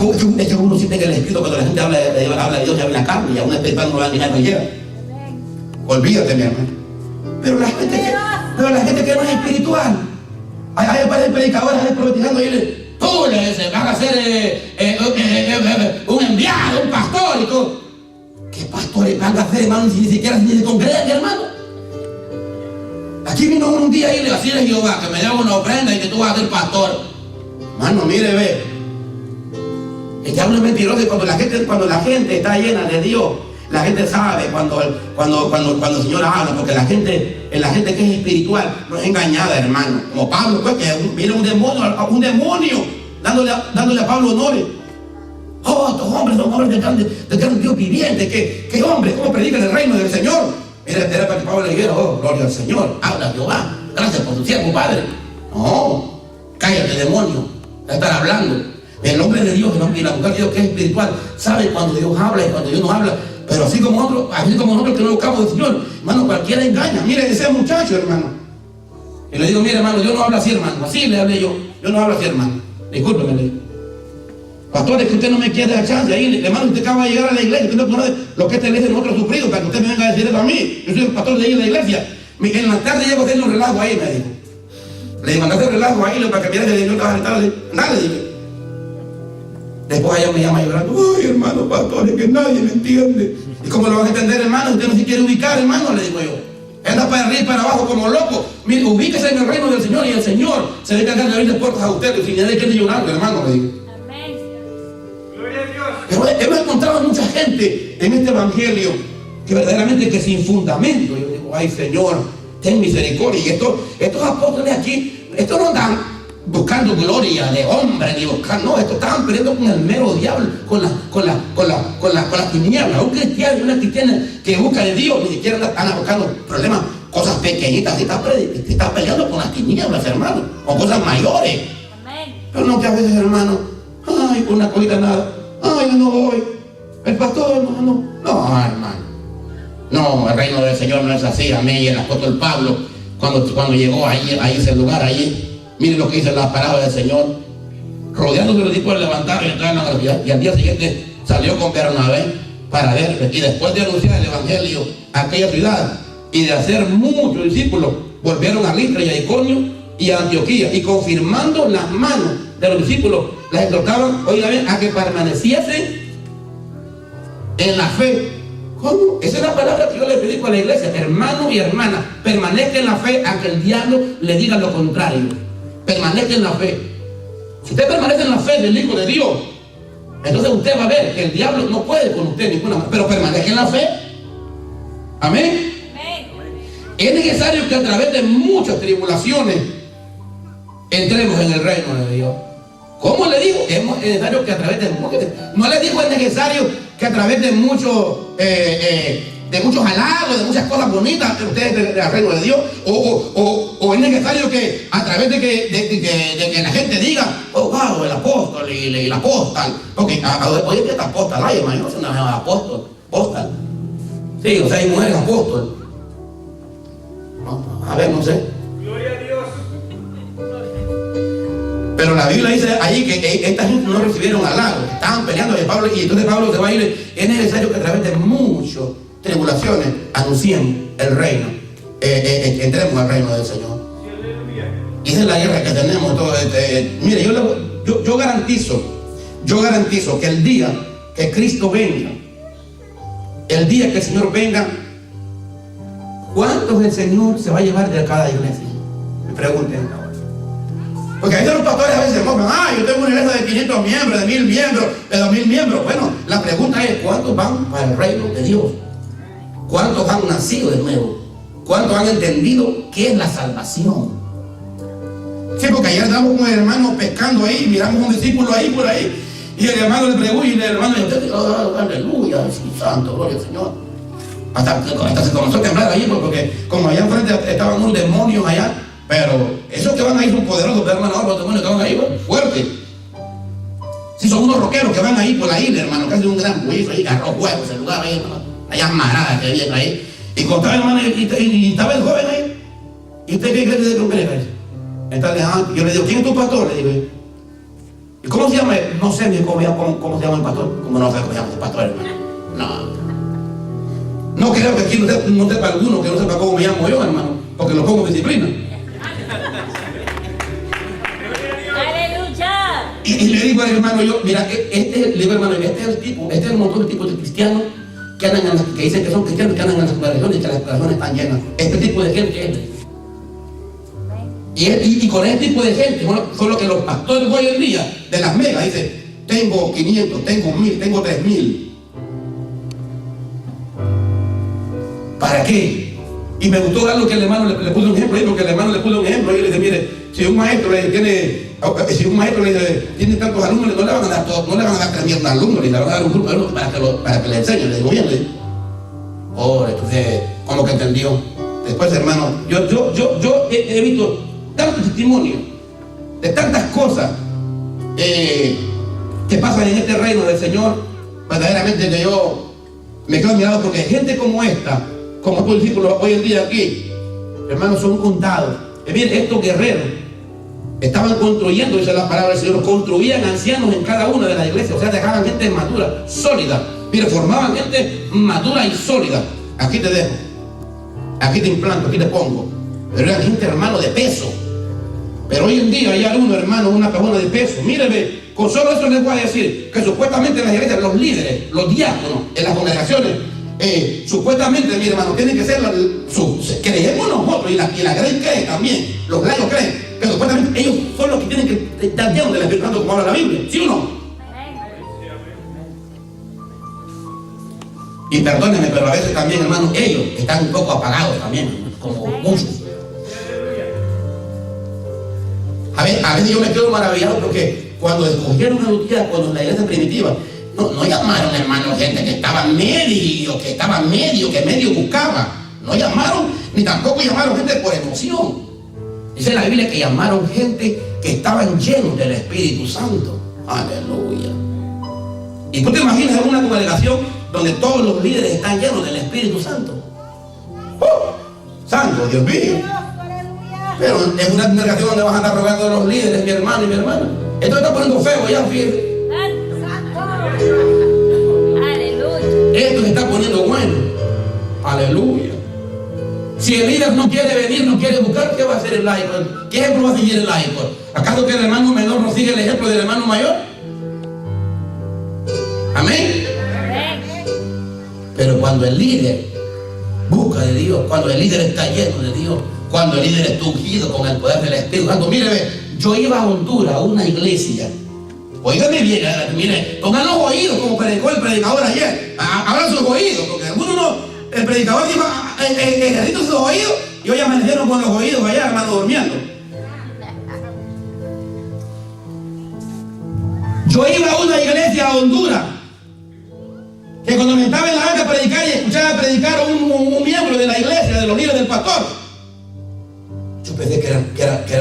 que uno siente que el Espíritu, cuando la gente habla de Dios, ya ve la carne, y a un espiritual no lo va a engañar cualquiera. Olvídate, mi hermano. Pero la gente que no es espiritual, hay varios predicadores profetizando y tú le van a ser un enviado, un pastor y todo. ¿Qué pastores van a hacer, hermano, si ni siquiera se congregan, hermano? Aquí vino un día y le decía a Jehová que me dé una ofrenda y que tú vas a ser pastor. Hermano, mire, ve. El diablo es mentiroso, y cuando la gente está llena de Dios, la gente sabe cuando el Señor habla, porque la gente que es espiritual no es engañada, hermano. Como Pablo, pues, que viene un demonio dándole a Pablo honores. Oh, estos hombres son hombres del gran Dios viviente. ¿Qué hombres? ¿Cómo predican el reino del Señor? Era para que Pablo le dijera, oh, gloria al Señor, habla Jehová, gracias por tu siervo, Padre. No, cállate, demonio, a estar hablando. El hombre de Dios, el hombre y la mujer de Dios que es espiritual, sabe cuando Dios habla y cuando Dios no habla. Pero así como nosotros que no buscamos del Señor, hermano, cualquiera engaña. Mire ese muchacho, hermano. Y le digo, mire, hermano, yo no hablo así, hermano. Así le hablé yo. Yo no hablo así, hermano. Discúlpeme, le digo. Pastor, es que usted no me quiere dar chance ahí. Hermano, usted acaba de llegar a la iglesia. Usted no conoce lo que esta iglesia nosotros sufrido para que usted me venga a decir eso a mí. Yo soy el pastor de ahí en la iglesia. En la tarde llego a hacer un relajo ahí, me dijo. Le digo, andate el relajo ahí para que mire que el Señor te va a gritar. Dale, dile. Después ella me llama llorando. Ay, hermano, pastor, es que nadie me entiende. ¿Y cómo lo van a entender, hermano? Usted no se quiere ubicar, hermano, le digo yo. Anda para arriba y para abajo como loco. Mire, ubíquese en el reino del Señor y el Señor se debe encargar de abrir las puertas a usted. Si nadie quiere llorar, hermano, le digo. Amén. Gloria a Dios. Pero hemos encontrado mucha gente en este evangelio que verdaderamente que sin fundamento. Yo digo, ay, Señor, ten misericordia. Y estos apóstoles aquí, estos no andan buscando gloria de hombre ni buscando, no, estos estaban peleando con el mero diablo, con la tiniebla. Un cristiano, una cristiana que busca de Dios, ni siquiera están buscando problemas, cosas pequeñitas, está peleando con las tinieblas, hermano, con cosas mayores. Amén. Pero no que a veces, hermano, ay, con una cosita nada, ay, yo no voy, el pastor, hermano, no, hermano, no, el reino del Señor no es así. Amén. Y el apóstol Pablo, cuando llegó ahí a ese lugar, allí, miren lo que dice la palabra del Señor. Rodeándose los discípulos, levantaron y entraron a la ciudad. Y al día siguiente salió con Bernabé para Derbe. Y después de anunciar el evangelio a aquella ciudad y de hacer muchos discípulos, volvieron a Listra y a Iconio y a Antioquía. Y confirmando las manos de los discípulos, las exhortaban, oigan bien, a que permaneciesen en la fe. ¿Cómo? Esa es la palabra que yo le predico a la iglesia. Hermano y hermana, permanezca en la fe a que el diablo le diga lo contrario. Permanezca en la fe. Si usted permanece en la fe del Hijo de Dios, entonces usted va a ver que el diablo no puede con usted ninguna manera, pero permanezca en la fe. Amén. Es necesario que a través de muchas tribulaciones entremos en el reino de Dios. ¿Cómo le digo? Es necesario que a través de muchas, no le digo es necesario que a través de muchos halagos, de muchas cosas bonitas, ustedes del reino de Dios, o es necesario que a través de que la gente diga, oh, wow, el apóstol y el apóstol, porque oye, que esta apóstol hay, hermano, es una apóstol. Sí, o sea, hay mujeres apóstol. No, a ver, no sé. Gloria a Dios. Pero la Biblia dice ahí que esta gente no recibieron halagos, estaban peleando de Pablo, y entonces Pablo se va a ir. Es necesario que a través de muchas tribulaciones anuncien el reino, entremos al reino del Señor. Sí, aleluya. Y esa es la guerra que tenemos. Mire, yo garantizo que el día que Cristo venga, el día que el Señor venga, ¿cuántos el Señor se va a llevar de cada iglesia? Me pregunten ahora. Porque a veces los pastores a veces se mojan, yo tengo una iglesia de 500 miembros, de 1000 miembros, de 2000 miembros. Bueno, la pregunta es, ¿cuántos van para el reino de Dios? ¿Cuántos han nacido de nuevo? ¿Cuántos han entendido qué es la salvación? Sí, porque ayer estábamos con el hermano pescando ahí, miramos un discípulo ahí por ahí, y el hermano le pregunta, y el hermano le dice, aleluya, sí, santo, gloria al Señor. Hasta se comenzó a temblar ahí, porque como allá enfrente estaban unos demonios allá, pero esos que van ahí son poderosos, pero hermano, los demonios que van ahí, fuertes. Si son unos roqueros que van ahí por la isla, hermano, que hacen un gran bullizo ahí, agarró huevos, el lugar ahí, hermano, allá amarada que viene ahí. Y contaba, hermano, y estaba el joven ahí. ¿Y usted qué cree que con qué le parece? Entonces, yo le digo, ¿quién es tu pastor? Le digo, ¿Y cómo se llama? No sé cómo se llama el pastor. ¿Cómo no sé cómo se llama el pastor, hermano? No creo que aquí no sepa alguno que no sepa cómo me llamo yo, hermano, porque lo pongo en disciplina. Aleluya. Y le digo al hermano yo, mira, le digo, hermano, este es el tipo, este es el montón de tipos de cristianos que andan que dicen que son cristianos, que andan en las congregaciones y que las congregaciones están llenas. Este tipo de gente es. Y con este tipo de gente son lo que los pastores hoy en día de las megas dicen, tengo 500, tengo 1000, tengo 3000. ¿Para qué? Y me gustó algo que el hermano le puso un ejemplo ahí, porque el hermano le puso un ejemplo y le dice, mire, si un maestro le tiene tantos alumnos, no le van a dar 3.000 alumnos, le van a dar un grupo de alumnos para que le enseñen, le digo, bien, le digo. Oh, entonces, ¿cómo que entendió? Después, hermano, yo he visto tantos testimonios de tantas cosas que pasan en este reino del Señor, verdaderamente que yo me quedo admirado, porque gente como esta, como estos discípulos hoy en día aquí, hermanos, son contados. Miren, estos guerreros estaban construyendo, dice la palabra del Señor, construían ancianos en cada una de las iglesias, o sea, dejaban gente madura, sólida. Mire, formaban gente madura y sólida. Aquí te dejo, aquí te implanto, aquí te pongo. Pero eran gente, hermano, de peso. Pero hoy en día hay algunos, hermano, una persona de peso. Míreme, con solo eso les voy a decir que supuestamente en las iglesias, los líderes, los diáconos, en las congregaciones, supuestamente, mi hermano, tienen que ser creemos nosotros, y la Grey cree también, los gallos creen, que supuestamente ellos son los que tienen que estar llenos del Espíritu Santo, como habla la Biblia, ¿sí o no? Y perdónenme, pero a veces también, hermano, ellos están un poco apagados también, como muchos. A veces yo me quedo maravillado porque cuando escogieron a los diáconos en la iglesia primitiva, no llamaron, hermano, gente que estaba medio, que medio buscaba. No llamaron, ni tampoco llamaron gente por emoción. Dice la Biblia que llamaron gente que estaban llenos del Espíritu Santo. Aleluya. Y tú te imaginas en una congregación donde todos los líderes están llenos del Espíritu Santo. Santo, Dios mío. Pero es una congregación donde vas a andar rogando a los líderes, mi hermano y mi hermana. Esto está poniendo feo ya, fíjate. Aleluya. Esto se está poniendo bueno. Aleluya. Si el líder no quiere venir, no quiere buscar, ¿qué va a hacer el laico? ¿Qué ejemplo va a seguir el laico? ¿Acaso que el hermano menor no sigue el ejemplo del hermano mayor? Amén. Pero cuando el líder busca de Dios, cuando el líder está lleno de Dios, cuando el líder está ungido con el poder del Espíritu Santo, mire, yo iba a Honduras, a una iglesia. Óigame bien, mire, pongan los oídos como predicó el predicador ayer. Abran sus oídos, porque algunos no, el predicador iba ejercitando sus oídos y hoy amanecieron con los oídos allá, hermano, durmiendo. Yo iba a una iglesia a Honduras, que cuando me estaba en la banca a predicar y escuchaba predicar a un miembro de la iglesia, de los líderes del pastor, yo pensé que eran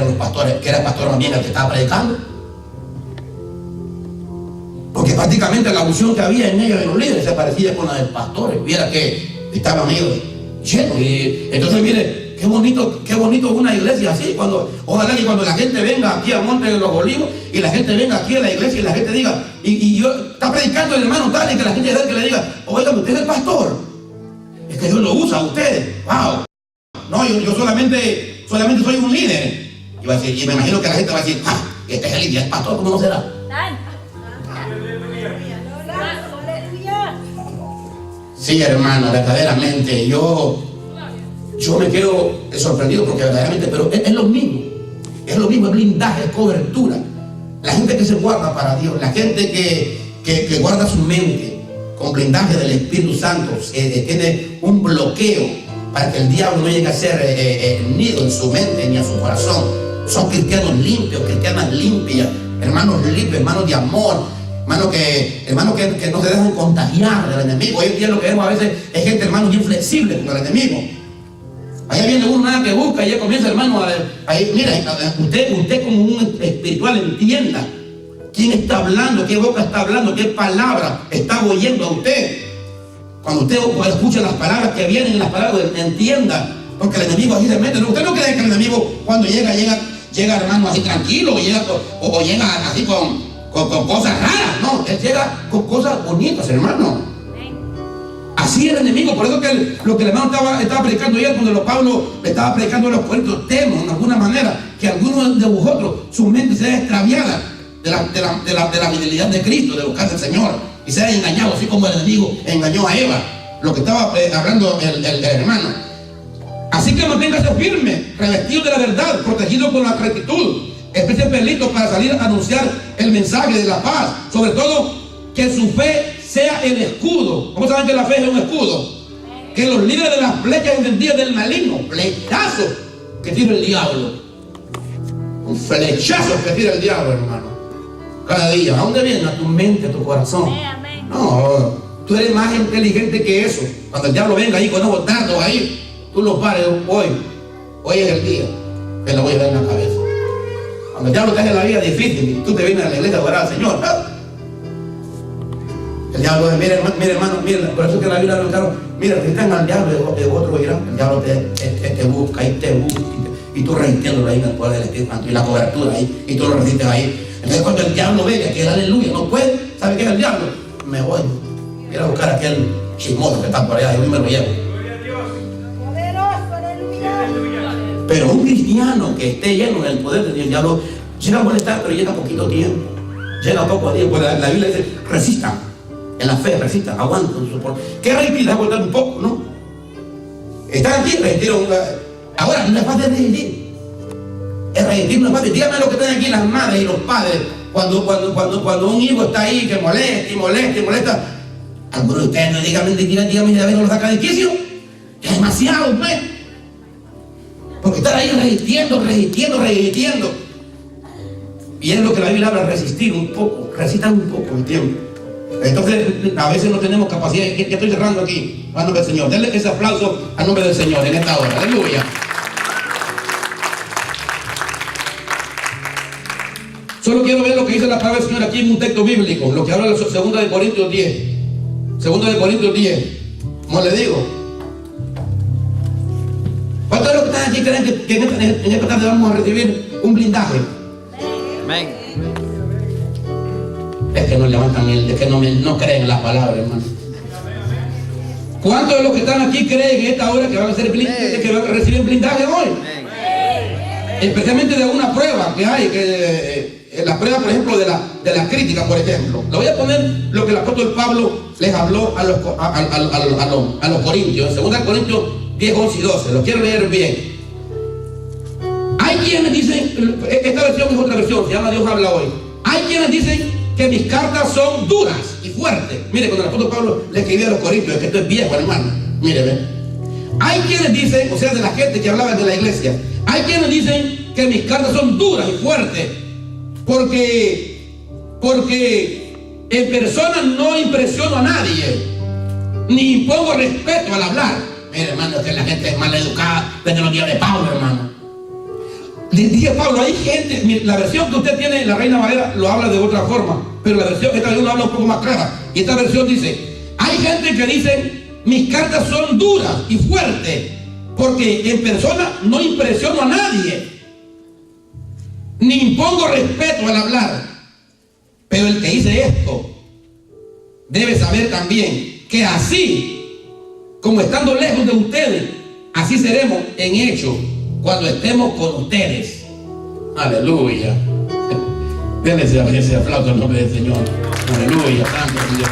los pastores, que era el pastor más bien el que estaba predicando. Porque prácticamente la unción que había en ellos de los líderes se parecía con la del pastor. Viera que estaban ellos llenos. Y entonces, mire, qué bonito una iglesia así. Ojalá que cuando la gente venga aquí a Monte de los Olivos y la gente venga aquí a la iglesia y la gente diga, y yo está predicando el hermano tal, y que la gente que le diga, oiga, usted es el pastor. Es que Dios lo usa a ustedes. Wow. No, yo solamente soy un líder. Y me imagino que la gente va a decir, este es el líder, el pastor, ¿cómo no será? Sí, hermano, verdaderamente, yo me quedo sorprendido porque verdaderamente, pero es lo mismo, es blindaje, es cobertura. La gente que se guarda para Dios, la gente que guarda su mente con blindaje del Espíritu Santo, tiene un bloqueo para que el diablo no llegue a ser nido en su mente ni a su corazón. Son cristianos limpios, cristianas limpias, hermanos limpios, hermanos de amor. Hermanos que no se dejan contagiar del enemigo. Hoy en día lo que vemos a veces es gente, hermano, bien flexible con el enemigo. Allá viene uno nada que busca y ya comienza, hermano, mira, usted como un espiritual entienda quién está hablando, qué boca está hablando, qué palabra está oyendo a usted. Cuando usted escucha las palabras que vienen, las palabras, entienda, porque el enemigo así se mete. Usted no cree que el enemigo cuando llega, hermano, así tranquilo, o llega así con cosas raras, no, Él llega con cosas bonitas, hermano. Así el enemigo, por eso que lo que el hermano estaba predicando ayer, cuando Pablo le estaba predicando a los Corintios, temo de alguna manera que algunos de vosotros, su mente sea extraviada de la fidelidad de Cristo, de buscar al Señor, y sea engañado, así como el enemigo engañó a Eva, lo que estaba hablando el hermano. Así que manténgase firme, revestido de la verdad, protegido con la rectitud, especialmente listo para salir a anunciar el mensaje de la paz, sobre todo que su fe sea el escudo. ¿Cómo saben que la fe es un escudo? Que los libre de las flechas encendidas del maligno, flechazos que tira el diablo, un flechazo que tira el diablo, hermano, cada día. ¿A dónde viene? A tu mente, a tu corazón. No, tú eres más inteligente que eso. Cuando el diablo venga ahí con esos dardos ahí, tú lo pares. Hoy es el día que lo voy a dar en la cabeza. Cuando el diablo te hace la vida difícil y tú te vienes a la iglesia a adorar al Señor, el diablo dice, mire hermano, por eso que la Biblia lo mira, resistan al diablo de otro irán. El diablo te busca y tú resistiéndolo ahí en el poder del Espíritu Santo y la cobertura ahí, y tú lo resistes ahí. Entonces cuando el diablo venga, que aleluya, no puede, ¿sabe qué es el diablo? Me voy, quiero buscar a aquel chismoso que está por allá, y yo me lo llevo. Gloria a Dios. Pero un cristiano que esté lleno del poder de Dios, el diablo llega a molestar, pero llega poquito tiempo, llega poco tiempo. La Biblia dice, resistan. En la fe, resistan, aguantan, soportan. ¿Qué resistir? Aguantar un poco, ¿no? Están aquí, resistieron. Ahora, no es fácil resistir. Es resistir, no es fácil. Dígame lo que están aquí las madres y los padres. Cuando un hijo está ahí que molesta. Algunos de ustedes no díganme, a ver, no lo saca de quicio. Es demasiado, pues. Porque estar ahí resistiendo. Y es lo que la Biblia habla, resistir un poco. Resistan un poco el tiempo. Entonces, a veces no tenemos capacidad. Que estoy cerrando aquí, a nombre del Señor. Denle ese aplauso a nombre del Señor en esta hora. Aleluya. Solo quiero ver lo que dice la palabra del Señor aquí en un texto bíblico, lo que habla de 2 de Corintios 10. 2 de Corintios 10. Como le digo, ¿cuántos de los que están aquí creen que en esta tarde vamos a recibir un blindaje? Amén. Es que no levantan es que no creen en la palabra, hermano. ¿Cuántos de los que están aquí creen en esta hora que van a recibir blindaje hoy? Especialmente de una prueba que hay, la prueba, por ejemplo, de la crítica, por ejemplo. Le voy a poner lo que el apóstol Pablo les habló a los corintios, en 2 Corintios 10, 11 y 12. Lo quiero leer bien. Hay quienes dicen, esta versión es otra versión, se llama Dios habla hoy. Hay quienes dicen que mis cartas son duras y fuertes. Mire, cuando el apóstol Pablo le escribía a los corintios, es que esto es viejo, hermano. Mire, ven. Hay quienes dicen, o sea, de la gente que hablaba de la iglesia, hay quienes dicen que mis cartas son duras y fuertes porque en persona no impresiono a nadie, ni impongo respeto al hablar. Mire, hermano, es que la gente es mal educada desde los días de Pablo, hermano. Dice Pablo, hay gente, la versión que usted tiene en la Reina Valera lo habla de otra forma, pero esta versión lo habla un poco más clara. Y esta versión dice, hay gente que dice, mis cartas son duras y fuertes, porque en persona no impresiono a nadie, ni impongo respeto al hablar. Pero el que dice esto debe saber también que así, como estando lejos de ustedes, así seremos en hecho cuando estemos con ustedes. Aleluya. Denle ese aplauso al nombre del Señor. Aleluya, santo Dios.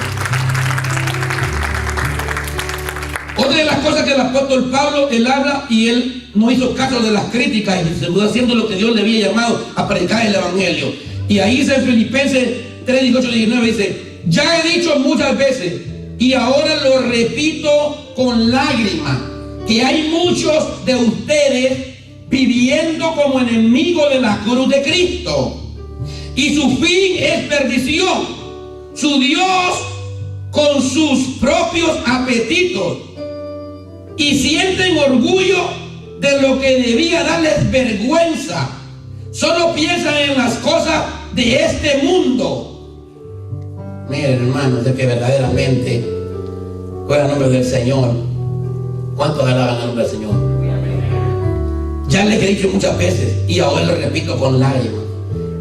Otra de las cosas que el apóstol Pablo, él habla y él no hizo caso de las críticas y se quedó haciendo lo que Dios le había llamado a predicar el evangelio. Y ahí dice en Filipenses 3, 18, 19, dice, ya he dicho muchas veces y ahora lo repito con lágrimas, que hay muchos de ustedes viviendo como enemigos de la cruz de Cristo, y su fin es perdición, su Dios con sus propios apetitos, y sienten orgullo de lo que debía darles vergüenza. Solo piensan en las cosas de este mundo. Miren, hermanos, de que verdaderamente fuera el nombre del Señor. ¿Cuántos alaban el nombre del Señor? Ya les he dicho muchas veces y ahora les repito con lágrimas,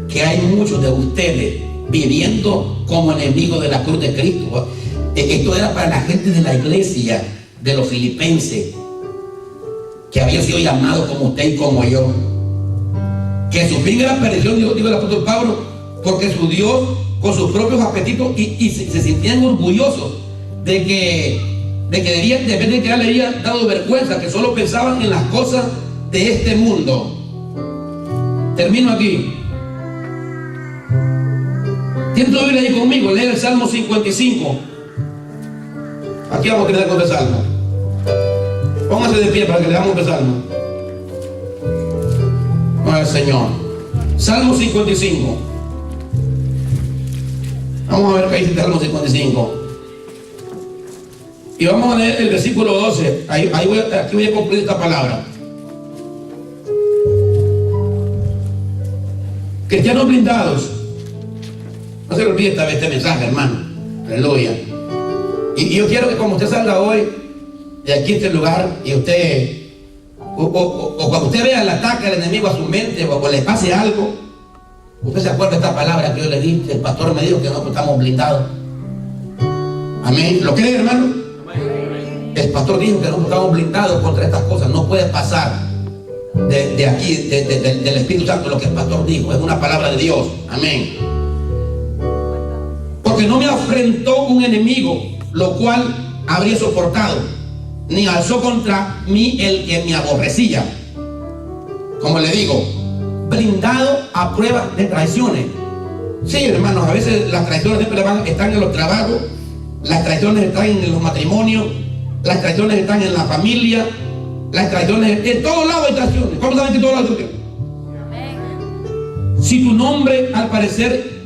que hay muchos de ustedes viviendo como enemigo de la cruz de Cristo. Esto era para la gente de la iglesia de los filipenses, que había sido llamado como usted y como yo, que su fin era perdición, dijo el apóstol Pablo, porque su Dios con sus propios apetitos y se sentían orgullosos de que debían, de vez de que ya le había dado vergüenza, que solo pensaban en las cosas de este mundo. Termino aquí. ¿Tiene tu Biblia ahí conmigo? Lee el Salmo 55. Aquí vamos a terminar con el Salmo. Póngase de pie para que leamos el Salmo. Al Señor. Salmo 55. Vamos a ver qué dice el Salmo 55. Y vamos a leer el versículo 12. Aquí voy a concluir esta palabra. Cristianos blindados. No se le olvide esta vez este mensaje, hermano. Aleluya. Y yo quiero que como usted salga hoy de aquí, este lugar, y usted, o cuando usted vea el ataque del enemigo a su mente, o le pase algo, usted se acuerda de esta palabra que yo le di. El pastor me dijo que nosotros estamos blindados. Amén. ¿Lo cree, hermano? El pastor dijo que nosotros estamos blindados contra estas cosas. No puede pasar de aquí, del Espíritu Santo, lo que el pastor dijo. Es una palabra de Dios. Amén. Porque no me afrentó un enemigo, lo cual habría soportado, ni alzó contra mí el que me aborrecía. Como le digo, blindado a prueba de traiciones. Sí, hermanos, a veces las traiciones siempre están en los trabajos, las traiciones están en los matrimonios, las traiciones están en la familia, las traiciones en todos lados hay traiciones. ¿Cómo saben que en todos lados hay traiciones? Si tu nombre, al parecer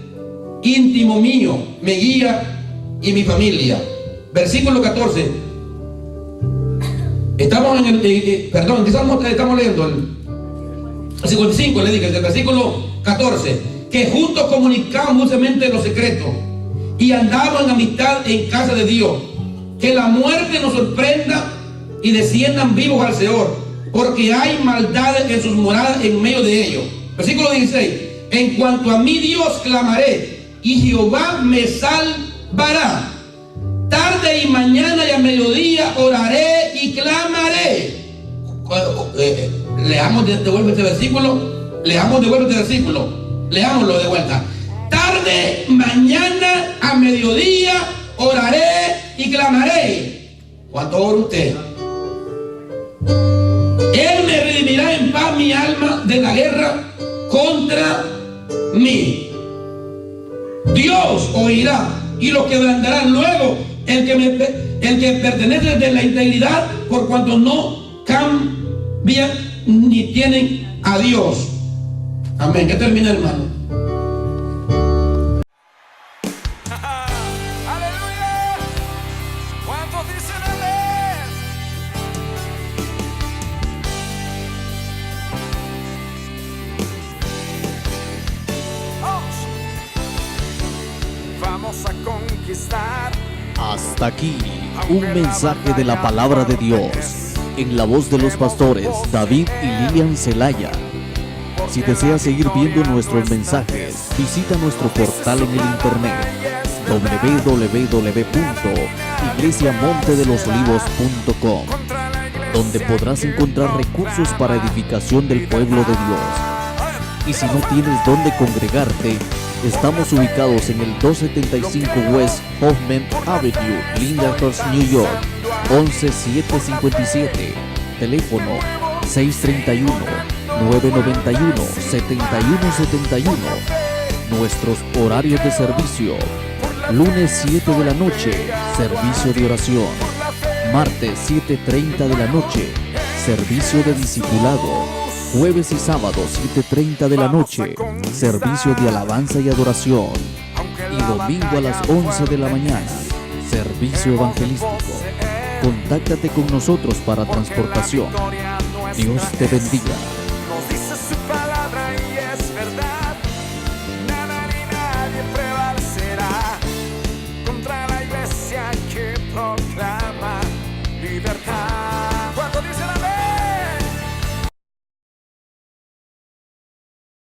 íntimo mío, me guía y mi familia. Versículo 14. Estamos en el perdón, ¿qué estamos leyendo? El 55, le dije, el versículo 14. Que juntos comunicamos mutuamente los secretos y andamos en amistad en casa de Dios. Que la muerte nos sorprenda y desciendan vivos al Seol, porque hay maldades en sus moradas en medio de ellos. Versículo 16. En cuanto a mí, Dios, clamaré, y Jehová me salvará. Tarde y mañana y a mediodía oraré y clamaré. Leamos de vuelta este versículo. Leamos de vuelta este versículo. Leámoslo de vuelta. Tarde, mañana, a mediodía oraré y clamaré. ¿Cuánto ora usted? Él me redimirá en paz mi alma de la guerra contra mí. Dios oirá y lo quebrantará. Luego el que pertenece de la integridad, por cuanto no cambian ni tienen a Dios. Amén. ¿Qué termina, hermano? ¡Aleluya! ¿Cuántos dicen amén? Vamos a conquistar. Hasta aquí, un mensaje de la palabra de Dios, en la voz de los pastores David y Lilian Zelaya. Si deseas seguir viendo nuestros mensajes, visita nuestro portal en el internet www.iglesiamontedelosolivos.com, donde podrás encontrar recursos para edificación del pueblo de Dios. Y si no tienes dónde congregarte, estamos ubicados en el 275 West Hoffman Avenue, Lyndhurst, New York, 11757. Teléfono 631-991-7171. Nuestros horarios de servicio: lunes 7 de la noche, servicio de oración; martes 7:30 de la noche, servicio de discipulado; jueves y sábados 7:30 de la noche, servicio de alabanza y adoración; y domingo a las 11 de la mañana, servicio evangelístico. Contáctate con nosotros para transportación. Dios te bendiga.